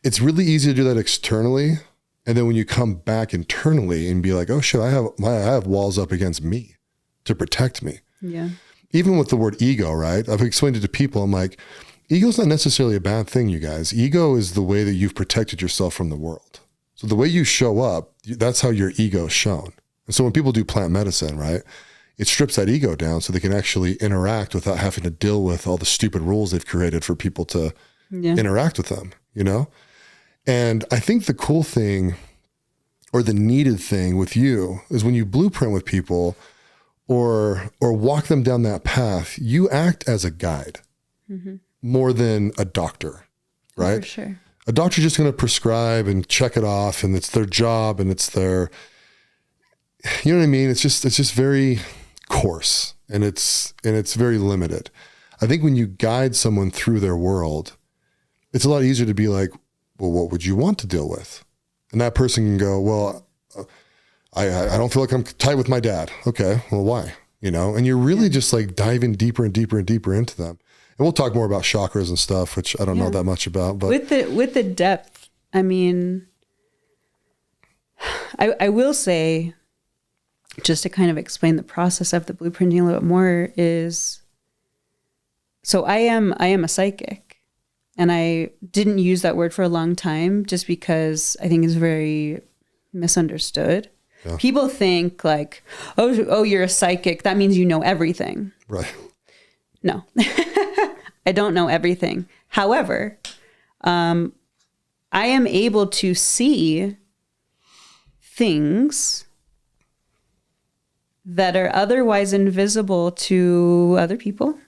it's really easy to do that externally. And then when you come back internally and be like, oh shit, I have walls up against me to protect me. Yeah. Even with the word ego, right? I've explained it to people. I'm like, ego's not necessarily a bad thing, you guys. Ego is the way that you've protected yourself from the world. So the way you show up, that's how your ego is shown. And so when people do plant medicine, right, it strips that ego down so they can actually interact without having to deal with all the stupid rules they've created for people to interact with them, you know? And I think the cool thing or the needed thing with you is when you blueprint with people or walk them down that path, you act as a guide more than a doctor, right? For sure. A doctor's just going to prescribe and check it off, and it's their job, and it's their, you know what I mean? It's just very coarse, and it's very limited. I think when you guide someone through their world, it's a lot easier to be like, well, what would you want to deal with? And that person can go, well, I don't feel like I'm tight with my dad. Okay, well, why? You know, and you're really just like diving deeper and deeper and deeper into them. And we'll talk more about chakras and stuff, which I don't know that much about. But with the depth, I mean, I will say, just to kind of explain the process of the blueprinting a little bit more, is so I am a psychic, and I didn't use that word for a long time just because I think it's very misunderstood. Yeah. People think like, oh, you're a psychic. That means you know everything. Right. No, I don't know everything. However, I am able to see things that are otherwise invisible to other people.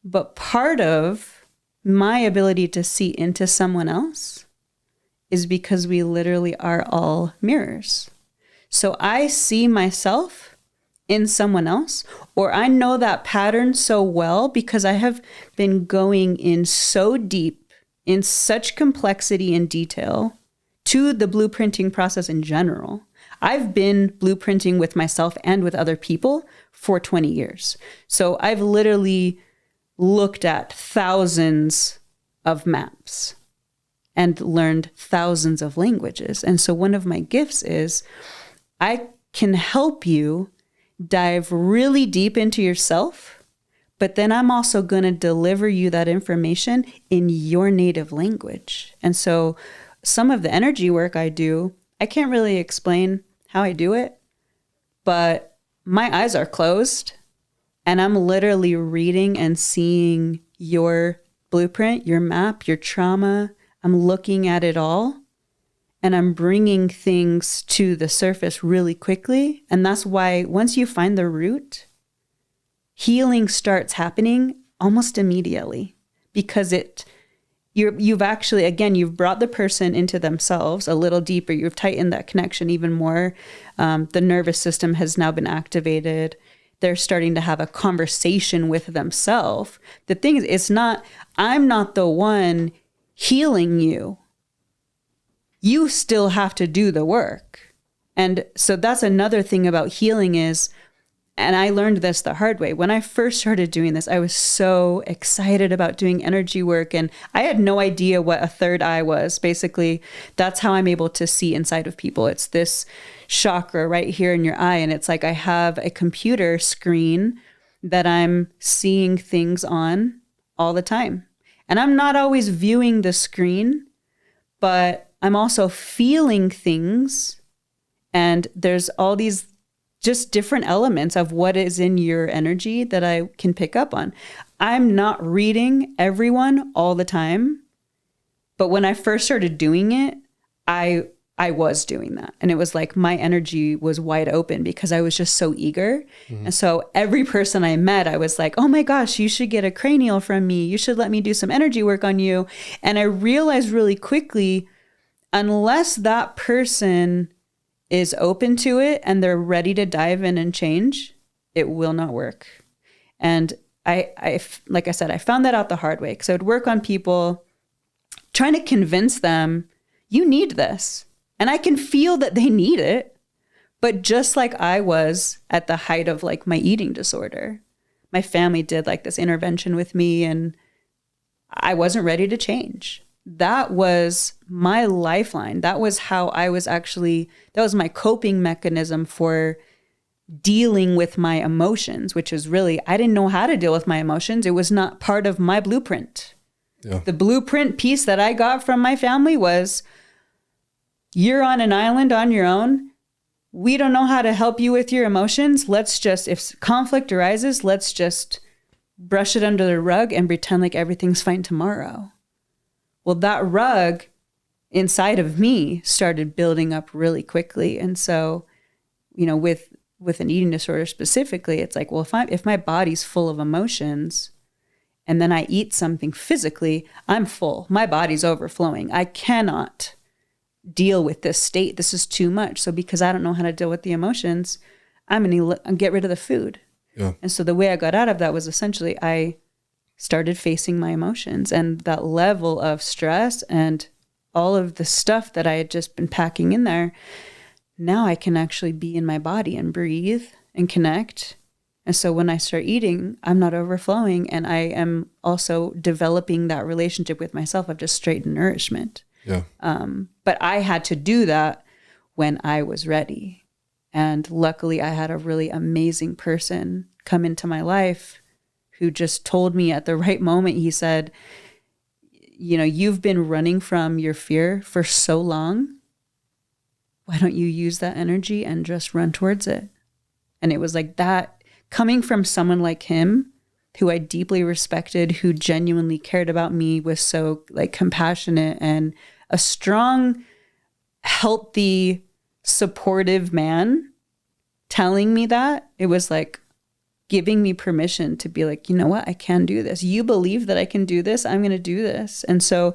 But part of my ability to see into someone else is because we literally are all mirrors. So I see myself in someone else, or I know that pattern so well because I have been going in so deep, in such complexity and detail to the blueprinting process in general. I've been blueprinting with myself and with other people for 20 years. So I've literally looked at thousands of maps and learned thousands of languages. And so one of my gifts is I can help you dive really deep into yourself, but then I'm also going to deliver you that information in your native language. And so some of the energy work I do, I can't really explain how I do it, but my eyes are closed and I'm literally reading and seeing your blueprint, your map, your trauma. I'm looking at it all and I'm bringing things to the surface really quickly. And that's why once you find the root, healing starts happening almost immediately because you've actually, again, you've brought the person into themselves a little deeper. You've tightened that connection even more. The nervous system has now been activated. They're starting to have a conversation with themselves. The thing is, I'm not the one healing you. You still have to do the work. And so that's another thing about healing is, and I learned this the hard way. When I first started doing this, I was so excited about doing energy work. And I had no idea what a third eye was. Basically, that's how I'm able to see inside of people. It's this chakra right here in your eye. And it's like I have a computer screen that I'm seeing things on all the time. And I'm not always viewing the screen, but I'm also feeling things. And there's all these just different elements of what is in your energy that I can pick up on. I'm not reading everyone all the time, but when I first started doing it, I I was doing that. And it was like my energy was wide open because I was just so eager. And so every person I met, I was like, oh my gosh, you should get a cranial from me. You should let me do some energy work on you. And I realized really quickly, unless that person is open to it and they're ready to dive in and change, it will not work. And I like I said, I found that out the hard way because I would work on people trying to convince them, you need this. And I can feel that they need it. But just like I was at the height of like my eating disorder, my family did like this intervention with me and I wasn't ready to change. That was my lifeline. That was how I was actually, that was my coping mechanism for dealing with my emotions, which is really, I didn't know how to deal with my emotions. It was not part of my blueprint. Yeah. The blueprint piece that I got from my family was, you're on an island on your own. We don't know how to help you with your emotions. Let's just, if conflict arises, let's just brush it under the rug and pretend like everything's fine tomorrow. Well, that rug inside of me started building up really quickly. And so, you know, with an eating disorder specifically, it's like, well, if my body's full of emotions and then I eat something physically, I'm full. My body's overflowing. I cannot deal with this state. This is too much. So because I don't know how to deal with the emotions, I'm going to get rid of the food. Yeah. And so the way I got out of that was essentially I started facing my emotions and that level of stress and all of the stuff that I had just been packing in there. Now I can actually be in my body and breathe and connect. And so when I start eating, I'm not overflowing. And I am also developing that relationship with myself of just straight nourishment. Yeah. But I had to do that when I was ready. And luckily I had a really amazing person come into my life who just told me at the right moment, he said, you know, you've been running from your fear for so long. Why don't you use that energy and just run towards it? And it was like that coming from someone like him, who I deeply respected, who genuinely cared about me, was so like compassionate and a strong, healthy, supportive man telling me that. It was like giving me permission to be like, you know what, I can do this. You believe that I can do this. I'm going to do this. And so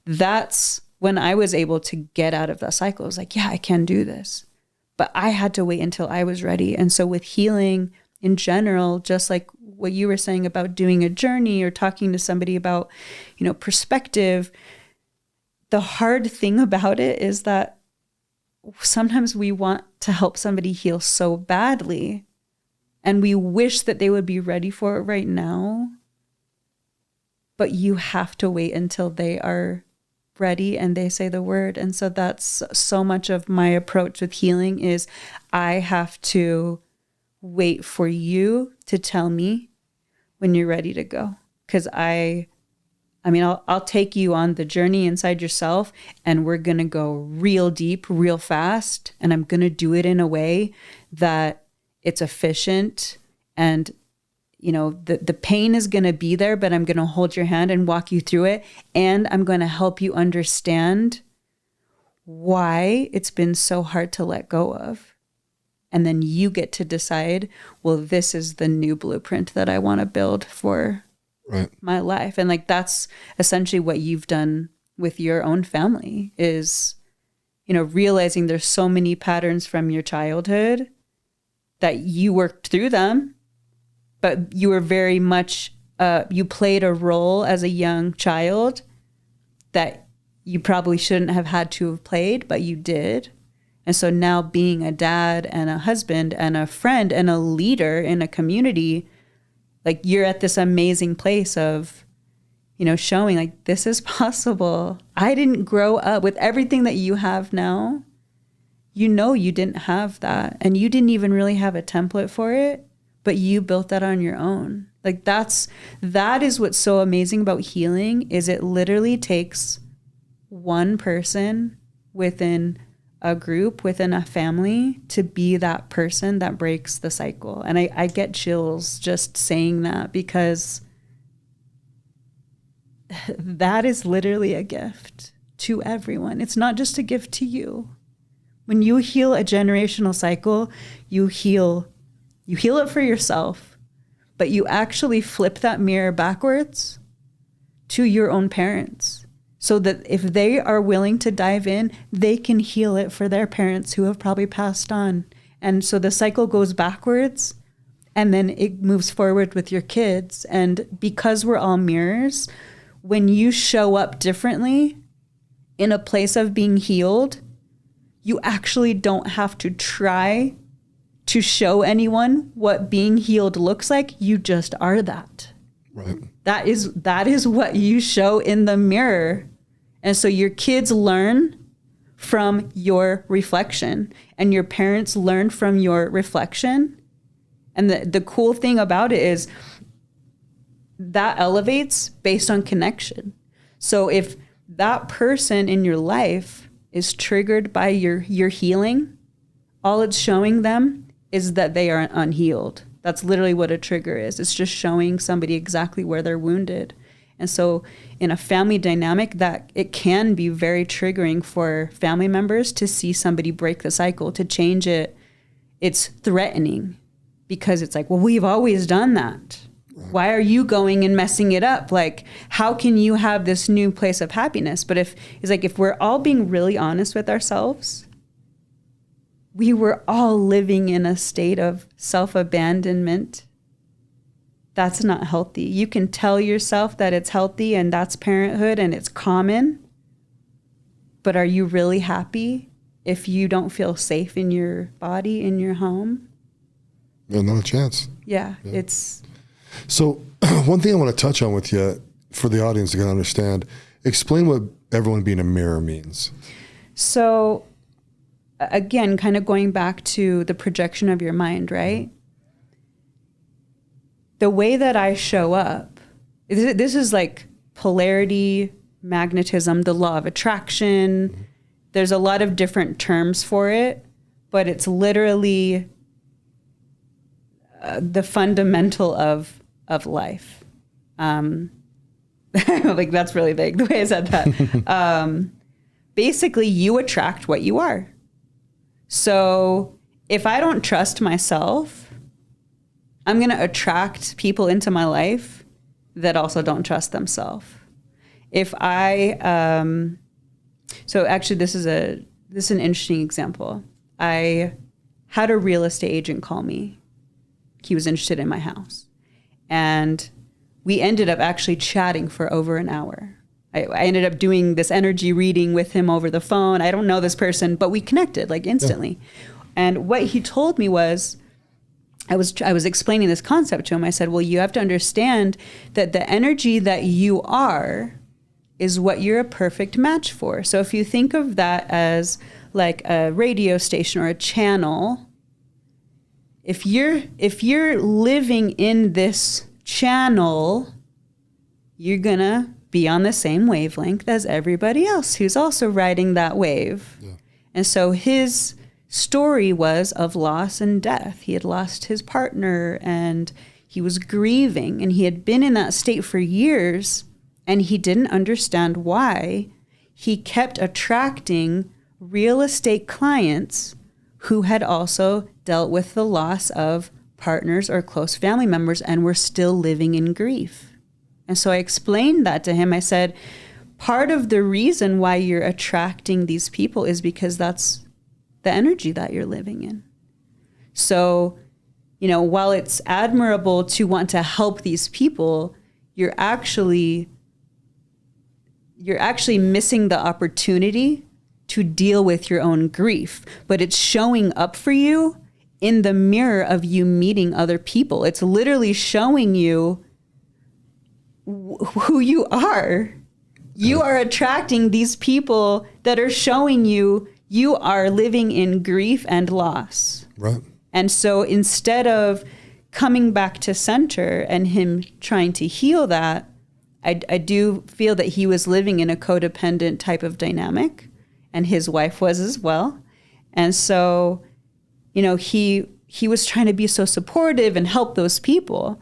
that's when I was able to get out of that cycle. I was like, yeah, I can do this. But I had to wait until I was ready. And so with healing in general, just like what you were saying about doing a journey or talking to somebody about, you know, perspective, the hard thing about it is that sometimes we want to help somebody heal so badly and we wish that they would be ready for it right now. But you have to wait until they are ready and they say the word. And so that's so much of my approach with healing is I have to wait for you to tell me when you're ready to go. Because I'll take you on the journey inside yourself and we're going to go real deep, real fast. And I'm going to do it in a way that it's efficient and, you know, the pain is going to be there, but I'm going to hold your hand and walk you through it. And I'm going to help you understand why it's been so hard to let go of. And then you get to decide, well, this is the new blueprint that I want to build for my life. And like, that's essentially what you've done with your own family is, you know, realizing there's so many patterns from your childhood that you worked through them, but you were very much, you played a role as a young child that you probably shouldn't have had to have played, but you did. And so now being a dad and a husband and a friend and a leader in a community, like you're at this amazing place of, you know, showing like this is possible. I didn't grow up with everything that you have now. You know, you didn't have that and you didn't even really have a template for it, but you built that on your own. Like that is what's so amazing about healing is it literally takes one person within a group, within a family to be that person that breaks the cycle. And I get chills just saying that because that is literally a gift to everyone. It's not just a gift to you. When you heal a generational cycle, you heal it for yourself, but you actually flip that mirror backwards to your own parents, so that if they are willing to dive in, they can heal it for their parents who have probably passed on. And so the cycle goes backwards, and then it moves forward with your kids. And because we're all mirrors, when you show up differently in a place of being healed, you actually don't have to try to show anyone what being healed looks like. You just are that. Right. That is what you show in the mirror. And so your kids learn from your reflection, and your parents learn from your reflection. And the cool thing about it is that elevates based on connection. So if that person in your life is triggered by your healing, all it's showing them is that they are unhealed. That's literally what a trigger is. It's just showing somebody exactly where they're wounded. And so in a family dynamic, that it can be very triggering for family members to see somebody break the cycle, to change it. It's threatening because it's like, well, we've always done that. Why are you going and messing it up? Like, how can you have this new place of happiness? But if we're all being really honest with ourselves, we were all living in a state of self-abandonment. That's not healthy. You can tell yourself that it's healthy and that's parenthood and it's common, but are you really happy if you don't feel safe in your body, in your home? Yeah, not a chance. Yeah. It's... So one thing I want to touch on with you for the audience to kind of understand, explain what everyone being a mirror means. So again, kind of going back to the projection of your mind, right? The way that I show up, this is like polarity, magnetism, the law of attraction. There's a lot of different terms for it, but it's literally the fundamental of life. Like, that's really big, the way I said that. Basically, you attract what you are. So if I don't trust myself, I'm going to attract people into my life that also don't trust themselves. If I, so actually this is an interesting example. I had a real estate agent call me. He was interested in my house. And we ended up actually chatting for over an hour. I ended up doing this energy reading with him over the phone. I don't know this person, but we connected like instantly. Yeah. And what he told me was, I was explaining this concept to him. I said, well, you have to understand that the energy that you are is what you're a perfect match for. So if you think of that as like a radio station or a channel, if you're living in this channel, you're gonna be on the same wavelength as everybody else who's also riding that wave. Yeah. And so his story was of loss and death. He had lost his partner and he was grieving, and he had been in that state for years, and he didn't understand why. He kept attracting real estate clients who had also dealt with the loss of partners or close family members and were still living in grief. And so I explained that to him. I said, part of the reason why you're attracting these people is because that's the energy that you're living in. So, while it's admirable to want to help these people, you're actually missing the opportunity to deal with your own grief. But it's showing up for you in the mirror of you meeting other people. It's literally showing you who you are. You are attracting these people that are showing you are living in grief and loss. Right. And so instead of coming back to center and him trying to heal that, I do feel that he was living in a codependent type of dynamic, and his wife was as well. And so, he was trying to be so supportive and help those people.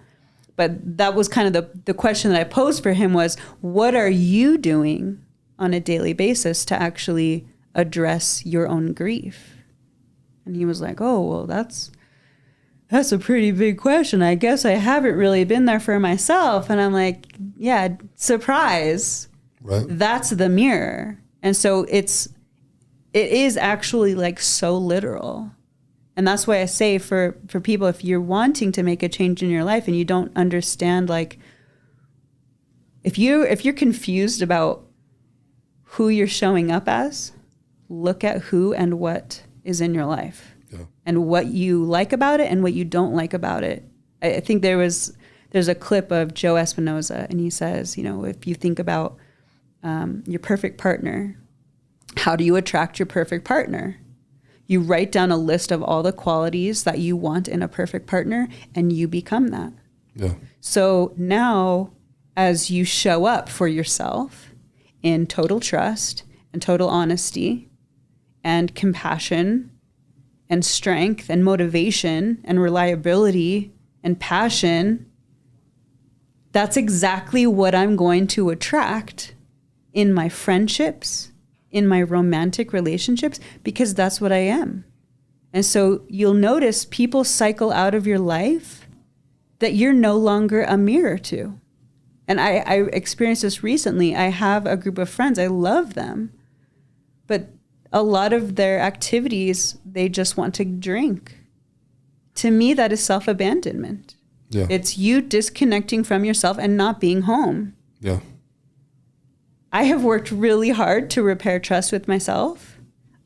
But that was kind of the question that I posed for him was, what are you doing on a daily basis to actually address your own grief? And he was like, oh, well, that's a pretty big question. I guess I haven't really been there for myself. And I'm like, yeah, surprise. Right. That's the mirror. And so it is actually like so literal. And that's why I say for people, if you're wanting to make a change in your life and you don't understand, like, if you're confused about who you're showing up as, look at who and what is in your life, and what you like about it and what you don't like about it. I think there's a clip of Joe Espinoza, and he says, if you think about your perfect partner, how do you attract your perfect partner? You write down a list of all the qualities that you want in a perfect partner, and you become that. Yeah. So now, as you show up for yourself in total trust and total honesty and compassion and strength and motivation and reliability and passion, that's exactly what I'm going to attract in my friendships, in my romantic relationships, because that's what I am. And so you'll notice people cycle out of your life that you're no longer a mirror to. And I experienced this recently. I have a group of friends. I love them. But a lot of their activities, they just want to drink. To me, that is self-abandonment. Yeah. It's you disconnecting from yourself and not being home. Yeah. I have worked really hard to repair trust with myself.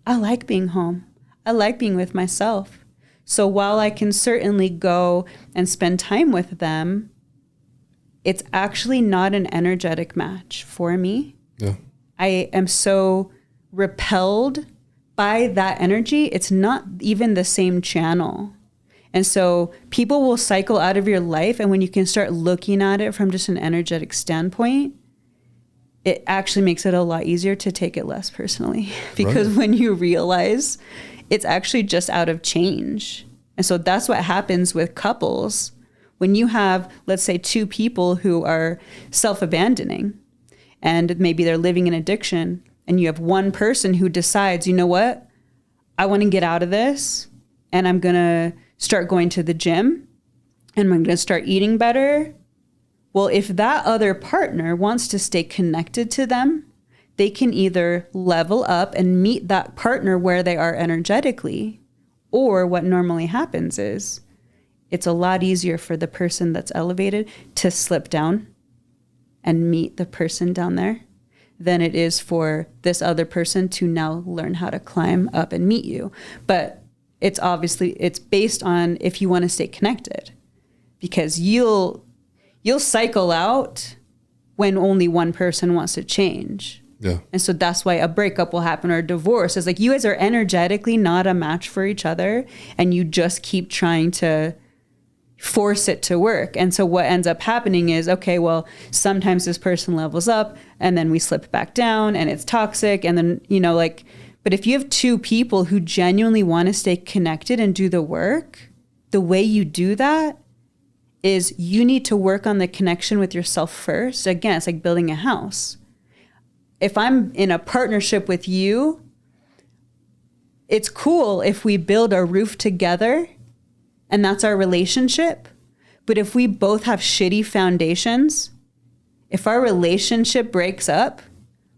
I like being home. I like being with myself. So while I can certainly go and spend time with them, it's actually not an energetic match for me. Yeah. I am so repelled by that energy. It's not even the same channel. And so people will cycle out of your life, and when you can start looking at it from just an energetic standpoint, it actually makes it a lot easier to take it less personally. Because when you realize it's actually just out of change. And so that's what happens with couples. When you have, let's say, two people who are self-abandoning, and maybe they're living in addiction, and you have one person who decides, you know what, I want to get out of this, and I'm going to start going to the gym, and I'm going to start eating better. Well, if that other partner wants to stay connected to them, they can either level up and meet that partner where they are energetically, or what normally happens is it's a lot easier for the person that's elevated to slip down and meet the person down there than it is for this other person to now learn how to climb up and meet you. But it's based on if you want to stay connected, because you'll cycle out when only one person wants to change. Yeah. And so that's why a breakup will happen, or a divorce. It's like you guys are energetically not a match for each other, and you just keep trying to force it to work. And so what ends up happening is, okay, well, sometimes this person levels up and then we slip back down and it's toxic. And then, but if you have two people who genuinely want to stay connected and do the work, the way you do that is you need to work on the connection with yourself first. Again, it's like building a house. If I'm in a partnership with you, it's cool if we build a roof together and that's our relationship. But if we both have shitty foundations, if our relationship breaks up,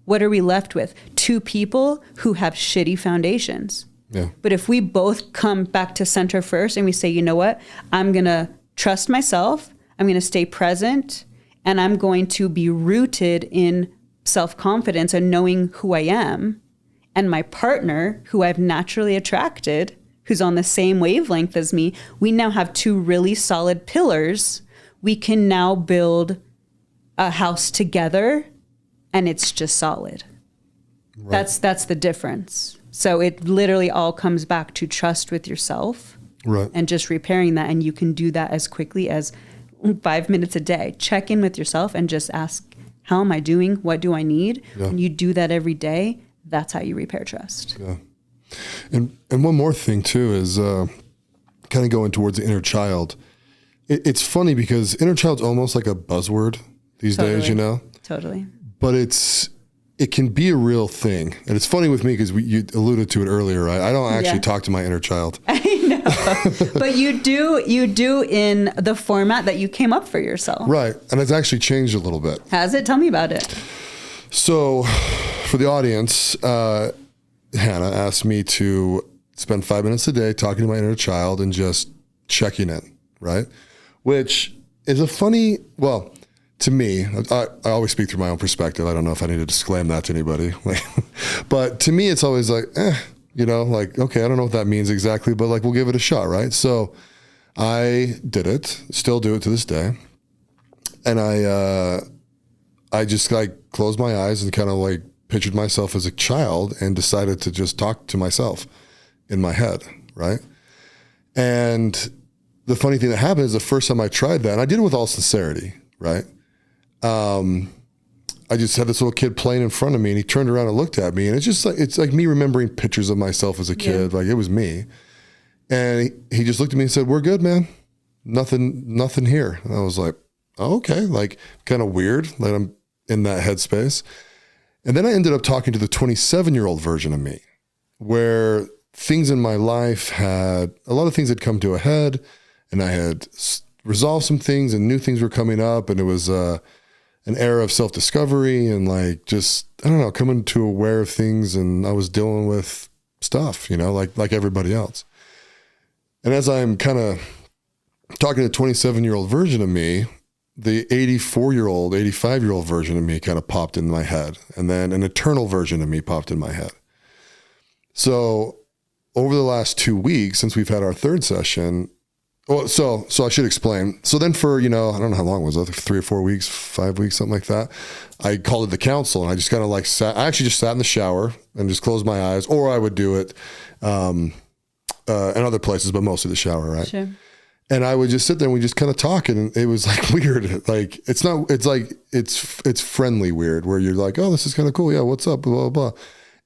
what are we left with? Two people who have shitty foundations. Yeah. But if we both come back to center first and we say, you know what, I'm going to trust myself, I'm going to stay present, and I'm going to be rooted in self-confidence and knowing who I am, and my partner, who I've naturally attracted, who's on the same wavelength as me, we now have two really solid pillars. We can now build a house together, and it's just solid. Right. That's the difference. So it literally all comes back to trust with yourself, right, and just repairing that. And you can do that as quickly as 5 minutes a day. Check in with yourself and just ask, how am I doing? What do I need? Yeah. When you do that every day, that's how you repair trust. Yeah. And one more thing too is kind of going towards the inner child. It's funny because inner child's almost like a buzzword these days, Totally. But it it can be a real thing. And it's funny with me because you alluded to it earlier, right? I don't actually talk to my inner child. I know. But you do in the format that you came up for yourself. Right. And it's actually changed a little bit. Has it? Tell me about it. So for the audience, Hannah asked me to spend 5 minutes a day talking to my inner child and just checking in, right? Which is a funny, well, to me, I always speak through my own perspective. I don't know if I need to disclaim that to anybody. But to me, it's always like, like, okay, I don't know what that means exactly, but like, we'll give it a shot, right? So I did it, still do it to this day. And I just like closed my eyes and kind of like pictured myself as a child and decided to just talk to myself in my head, right? And the funny thing that happened is the first time I tried that, and I did it with all sincerity, right? I just had this little kid playing in front of me and he turned around and looked at me, and it's like me remembering pictures of myself as a kid. Like it was me. And he just looked at me and said, "We're good, man. Nothing here." And I was like, oh, okay. Like kind of weird that I'm in that headspace. And then I ended up talking to the 27-year-old version of me, where things in my life a lot of things had come to a head, and I had resolved some things and new things were coming up. And it was, an era of self-discovery and like, just, I don't know, coming to aware of things. And I was dealing with stuff, like everybody else. And as I'm kind of talking to the 27-year-old version of me, the 84-year-old, 85-year-old version of me kind of popped in my head. And then an eternal version of me popped in my head. So over the last 2 weeks, since we've had our third session, so I should explain. So then for, I don't know how long was it, 3 or 4 weeks, 5 weeks, something like that. I called it the council, and I just kind of like I actually just sat in the shower and just closed my eyes, or I would do it in other places, but mostly the shower, right? Sure. And I would just sit there and we just kind of talk, and it was like weird. Like it's friendly weird, where you're like, oh, this is kind of cool. Yeah. What's up? Blah, blah, blah.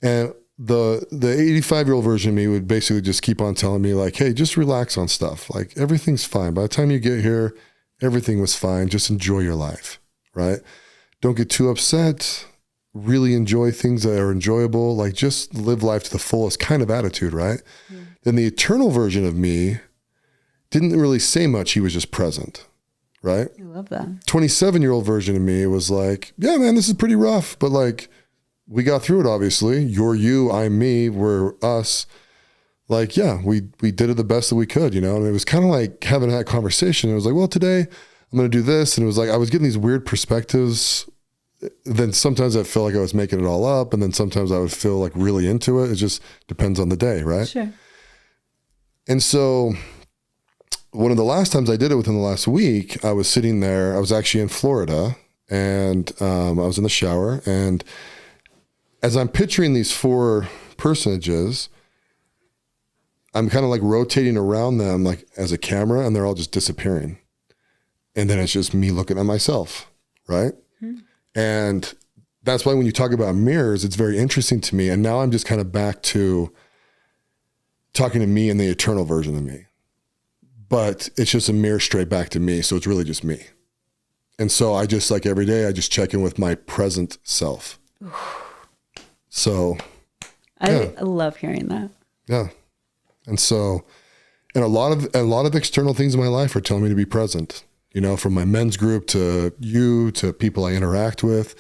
And the 85-year-old version of me would basically just keep on telling me like, hey, just relax on stuff. Like everything's fine. By the time you get here, everything was fine. Just enjoy your life, right? Don't get too upset. Really enjoy things that are enjoyable. Like just live life to the fullest kind of attitude, right? Mm. Then the eternal version of me didn't really say much. He was just present, right? I love that. 27-year-old version of me was like, yeah, man, this is pretty rough, but like, we got through it, obviously. You're you, I'm me, we're us. Like, yeah, we did it the best that we could, And it was kind of like having that conversation. It was like, well, today I'm going to do this. And it was like, I was getting these weird perspectives. Then sometimes I felt like I was making it all up. And then sometimes I would feel like really into it. It just depends on the day, right? Sure. And so one of the last times I did it within the last week, I was sitting there. I was actually in Florida, and I was in the shower, and as I'm picturing these 4 personages, I'm kind of like rotating around them like as a camera, and they're all just disappearing. And then it's just me looking at myself, right? Mm-hmm. And that's why when you talk about mirrors, it's very interesting to me. And now I'm just kind of back to talking to me and the eternal version of me. But it's just a mirror straight back to me. So it's really just me. And so I just like every day, I just check in with my present self. So I love hearing that. Yeah. And so, and a lot of external things in my life are telling me to be present, from my men's group to you, to people I interact with.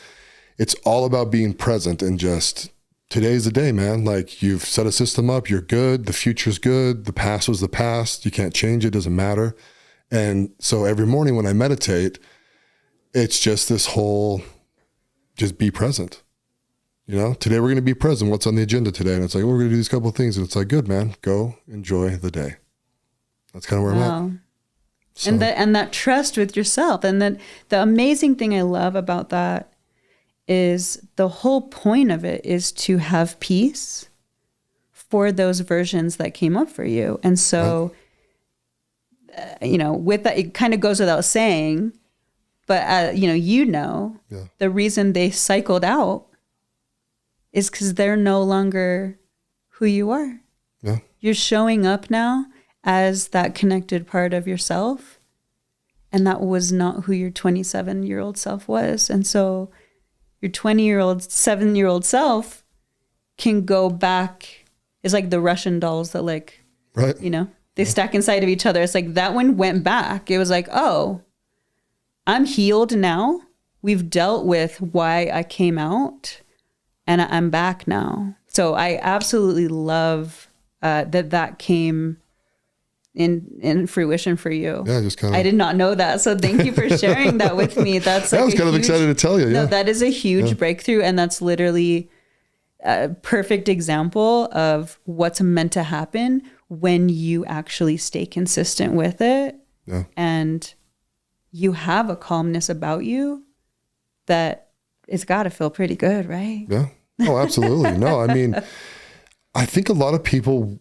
It's all about being present and just today's the day, man. Like you've set a system up, you're good. The future's good. The past was the past. You can't change it. Doesn't matter. And so every morning when I meditate, it's just this whole, just be present. Today we're going to be present. What's on the agenda today? And it's like, we're going to do these couple of things. And it's like, good, man, go enjoy the day. That's kind of where I'm at. So. And that trust with yourself. And then the amazing thing I love about that is the whole point of it is to have peace for those versions that came up for you. And so, with that, it kind of goes without saying, but, the reason they cycled out is because they're no longer who you are. Yeah. You're showing up now as that connected part of yourself. And that was not who your 27-year-old self was. And so your 20-year-old, 7-year-old self can go back. It's like the Russian dolls that like, right. you know, they stack inside of each other. It's like that one went back. It was like, oh, I'm healed now. We've dealt with why I came out and I'm back now. So I absolutely love that came in fruition for you. Yeah, just kind of. I did not know that. So thank you for sharing that with me. That's like I was kind of excited to tell you. Yeah. No, that is a huge breakthrough. And that's literally a perfect example of what's meant to happen when you actually stay consistent with it. Yeah. And you have a calmness about you that it's got to feel pretty good, right? Yeah. Oh, absolutely. No, I mean, I think a lot of people,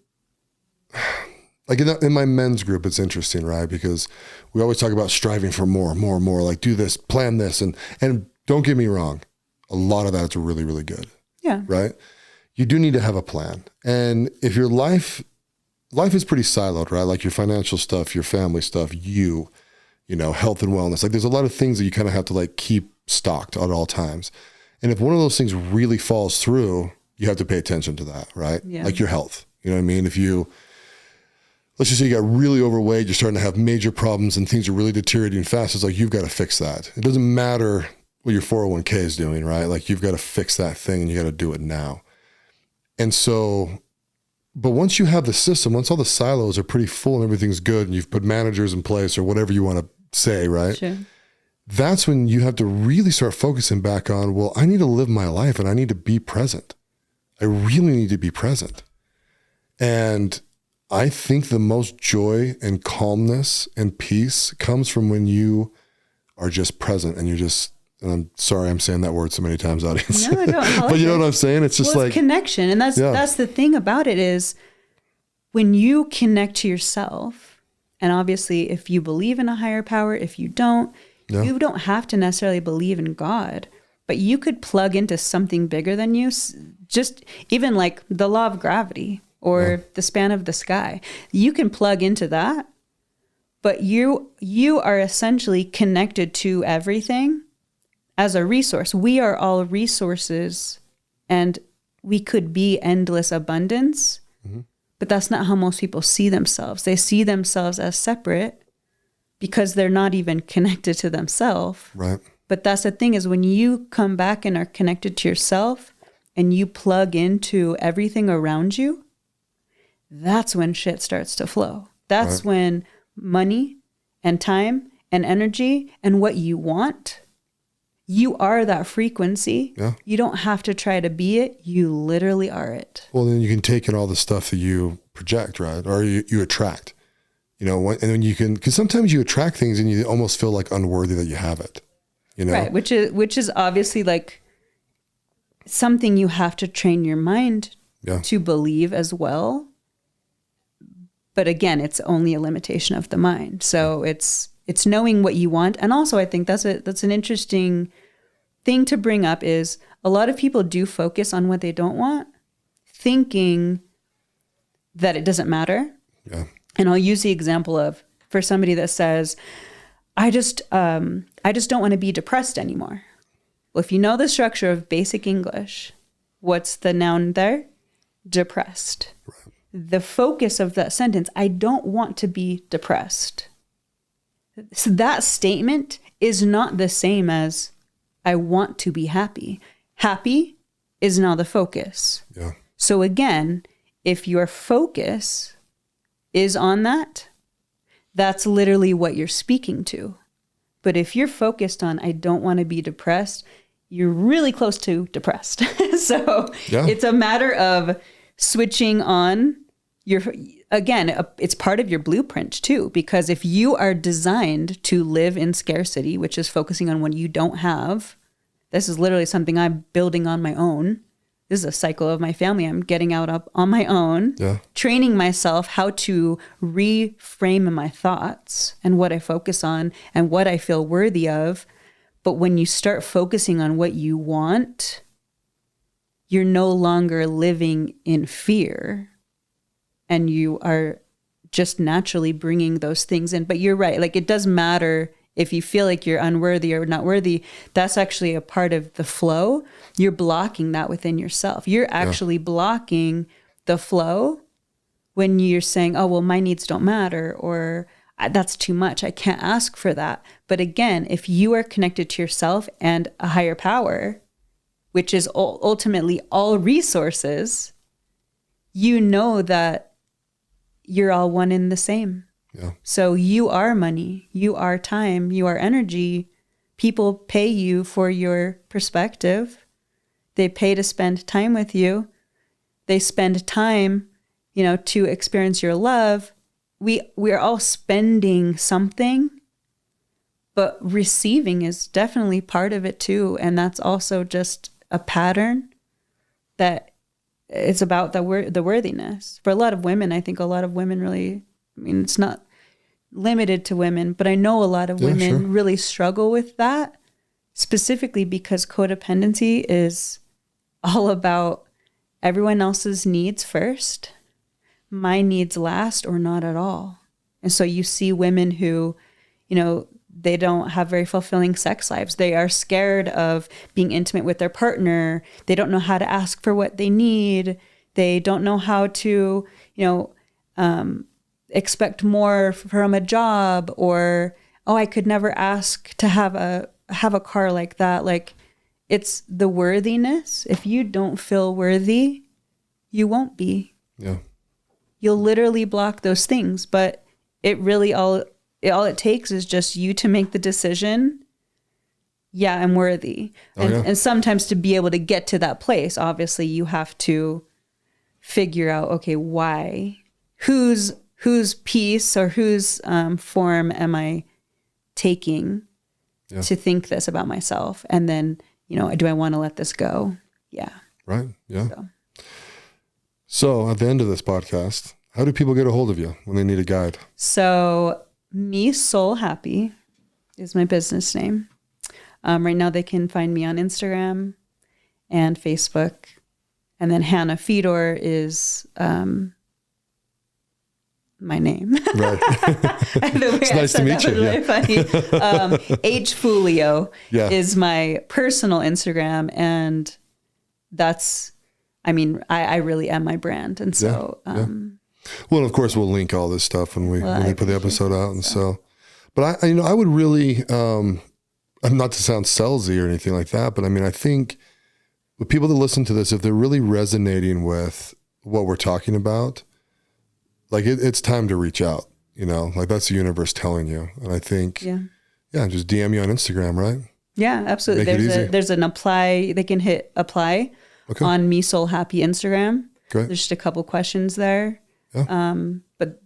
like in my men's group, it's interesting, right? Because we always talk about striving for more, like do this, plan this. And don't get me wrong, a lot of that is really, really good. Yeah. Right? You do need to have a plan. And if your life is pretty siloed, right? Like your financial stuff, your family stuff, you know, health and wellness. Like there's a lot of things that you kind of have to like keep stocked at all times. And if one of those things really falls through, you have to pay attention to that, right? Yeah. Like your health. You know what I mean? If you, let's just say you got really overweight, you're starting to have major problems and things are really deteriorating fast, it's like you've got to fix that. It doesn't matter what your 401k is doing, right? Like you've got to fix that thing and you got to do it now. And so, but once you have the system, once all the silos are pretty full and everything's good and you've put managers in place or whatever you want to say, right? Sure. That's when you have to really start focusing back on, well, I need to live my life and I need to be present. I really need to be present. And I think the most joy and calmness and peace comes from when you are just present and you're just, and I'm sorry I'm saying that word so many times, audience. No, I don't. But you know what I'm saying? It's just like connection. And that's the thing about it is when you connect to yourself, and obviously if you believe in a higher power, if you don't, you don't have to necessarily believe in God, but you could plug into something bigger than you, just even like the law of gravity or the span of the sky. You can plug into that, but you are essentially connected to everything as a resource. We are all resources and we could be endless abundance, but that's not how most people see themselves. They see themselves as separate because they're not even connected to themselves. Right. But that's the thing is when you come back and are connected to yourself and you plug into everything around you, that's when shit starts to flow. That's when money and time and energy and what you want, you are that frequency. Yeah. You don't have to try to be it. You literally are it. Well, then you can take in all the stuff that you project, right? Or you attract. You know, and then you can, because sometimes you attract things and you almost feel like unworthy that you have it, you know? Right, which is obviously like something you have to train your mind to believe as well. But again, it's only a limitation of the mind. So it's knowing what you want. And also I think that's an interesting thing to bring up is a lot of people do focus on what they don't want, thinking that it doesn't matter. Yeah. And I'll use the example of, for somebody that says, I just don't want to be depressed anymore. Well, if you know the structure of basic English, what's the noun there? Depressed. Right. The focus of that sentence, I don't want to be depressed. So that statement is not the same as I want to be happy. Happy is now the focus. Yeah. So again, if your focus is on that, that's literally what you're speaking to. But if you're focused on, I don't want to be depressed, you're really close to depressed. So it's a matter of switching on it's part of your blueprint too, because if you are designed to live in scarcity, which is focusing on what you don't have, this is literally something I'm building on my own. This is a cycle of my family. I'm getting out up on my own, training myself how to reframe my thoughts and what I focus on and what I feel worthy of. But when you start focusing on what you want, you're no longer living in fear and you are just naturally bringing those things in. But you're right. Like it does matter If you feel like you're unworthy or not worthy, that's actually a part of the flow. You're blocking that within yourself. You're actually blocking the flow when you're saying, oh, well, my needs don't matter, or that's too much. I can't ask for that. But again, if you are connected to yourself and a higher power, which is ultimately all resources, you know that you're all one and the same. Yeah. So you are money, you are time, you are energy. People pay you for your perspective. They pay to spend time with you. They spend time, to experience your love. We're all spending something, but receiving is definitely part of it too. And that's also just a pattern that it's about the worthiness. For a lot of women, I think a lot of women really, it's not limited to women, but I know a lot of women really struggle with that, specifically because codependency is all about everyone else's needs first, my needs last, or not at all. And so you see women who, they don't have very fulfilling sex lives. They are scared of being intimate with their partner. They don't know how to ask for what they need. They don't know how to, expect more from a job, or, oh, I could never ask to have a car like that. Like, it's the worthiness. If you don't feel worthy, you won't be. Yeah. You'll literally block those things, but it really all it takes is just you to make the decision. Yeah, I'm worthy. And sometimes to be able to get to that place, obviously you have to figure out, okay, why, whose piece or whose form am I taking to think this about myself? And then, do I want to let this go? Yeah. Right. Yeah. So at the end of this podcast, how do people get a hold of you when they need a guide? So MeSoulHappy is my business name. Right now they can find me on Instagram and Facebook. And then Hannah Fedor is my name. Right. It's nice to meet you. Really funny. H Fulio is my personal Instagram, and that's, I really am my brand. And so, well, of course we'll link all this stuff when we put the episode out. And so, but I would really, I'm not to sound salesy or anything like that, but I think the people that listen to this, if they're really resonating with what we're talking about, like it's time to reach out, like that's the universe telling you. And I think, just DM you on Instagram, right? Yeah, absolutely. There's an apply. They can hit apply on MeSoulHappy Instagram. Great. There's just a couple questions there. Yeah. But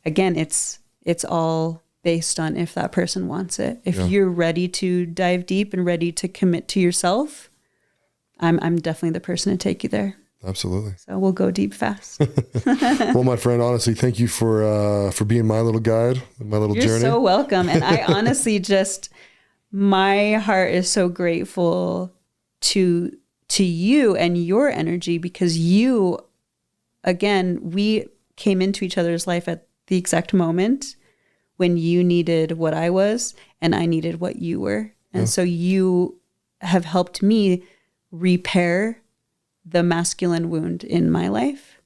again, it's all based on if that person wants it. If you're ready to dive deep and ready to commit to yourself, I'm definitely the person to take you there. Absolutely. So we'll go deep fast. Well, my friend, honestly, thank you for being my little guide, my little journey. You're so welcome. And I honestly my heart is so grateful to you and your energy, because you, again, we came into each other's life at the exact moment when you needed what I was and I needed what you were. And so you have helped me repair the masculine wound in my life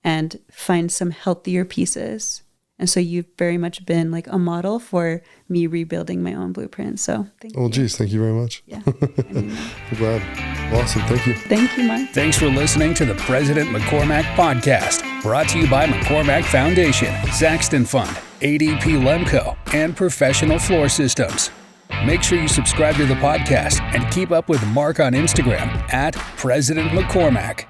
and find some healthier pieces. And so you've very much been like a model for me rebuilding my own blueprint. So thank you. Oh, geez. Thank you very much. Yeah. I'm glad. Awesome. Thank you. Thank you, Mark. Thanks for listening to the President McCormack Podcast, brought to you by McCormack Foundation, Saxton Fund, ADP Lemco, and Professional Floor Systems. Make sure you subscribe to the podcast and keep up with Mark on Instagram at President McCormack.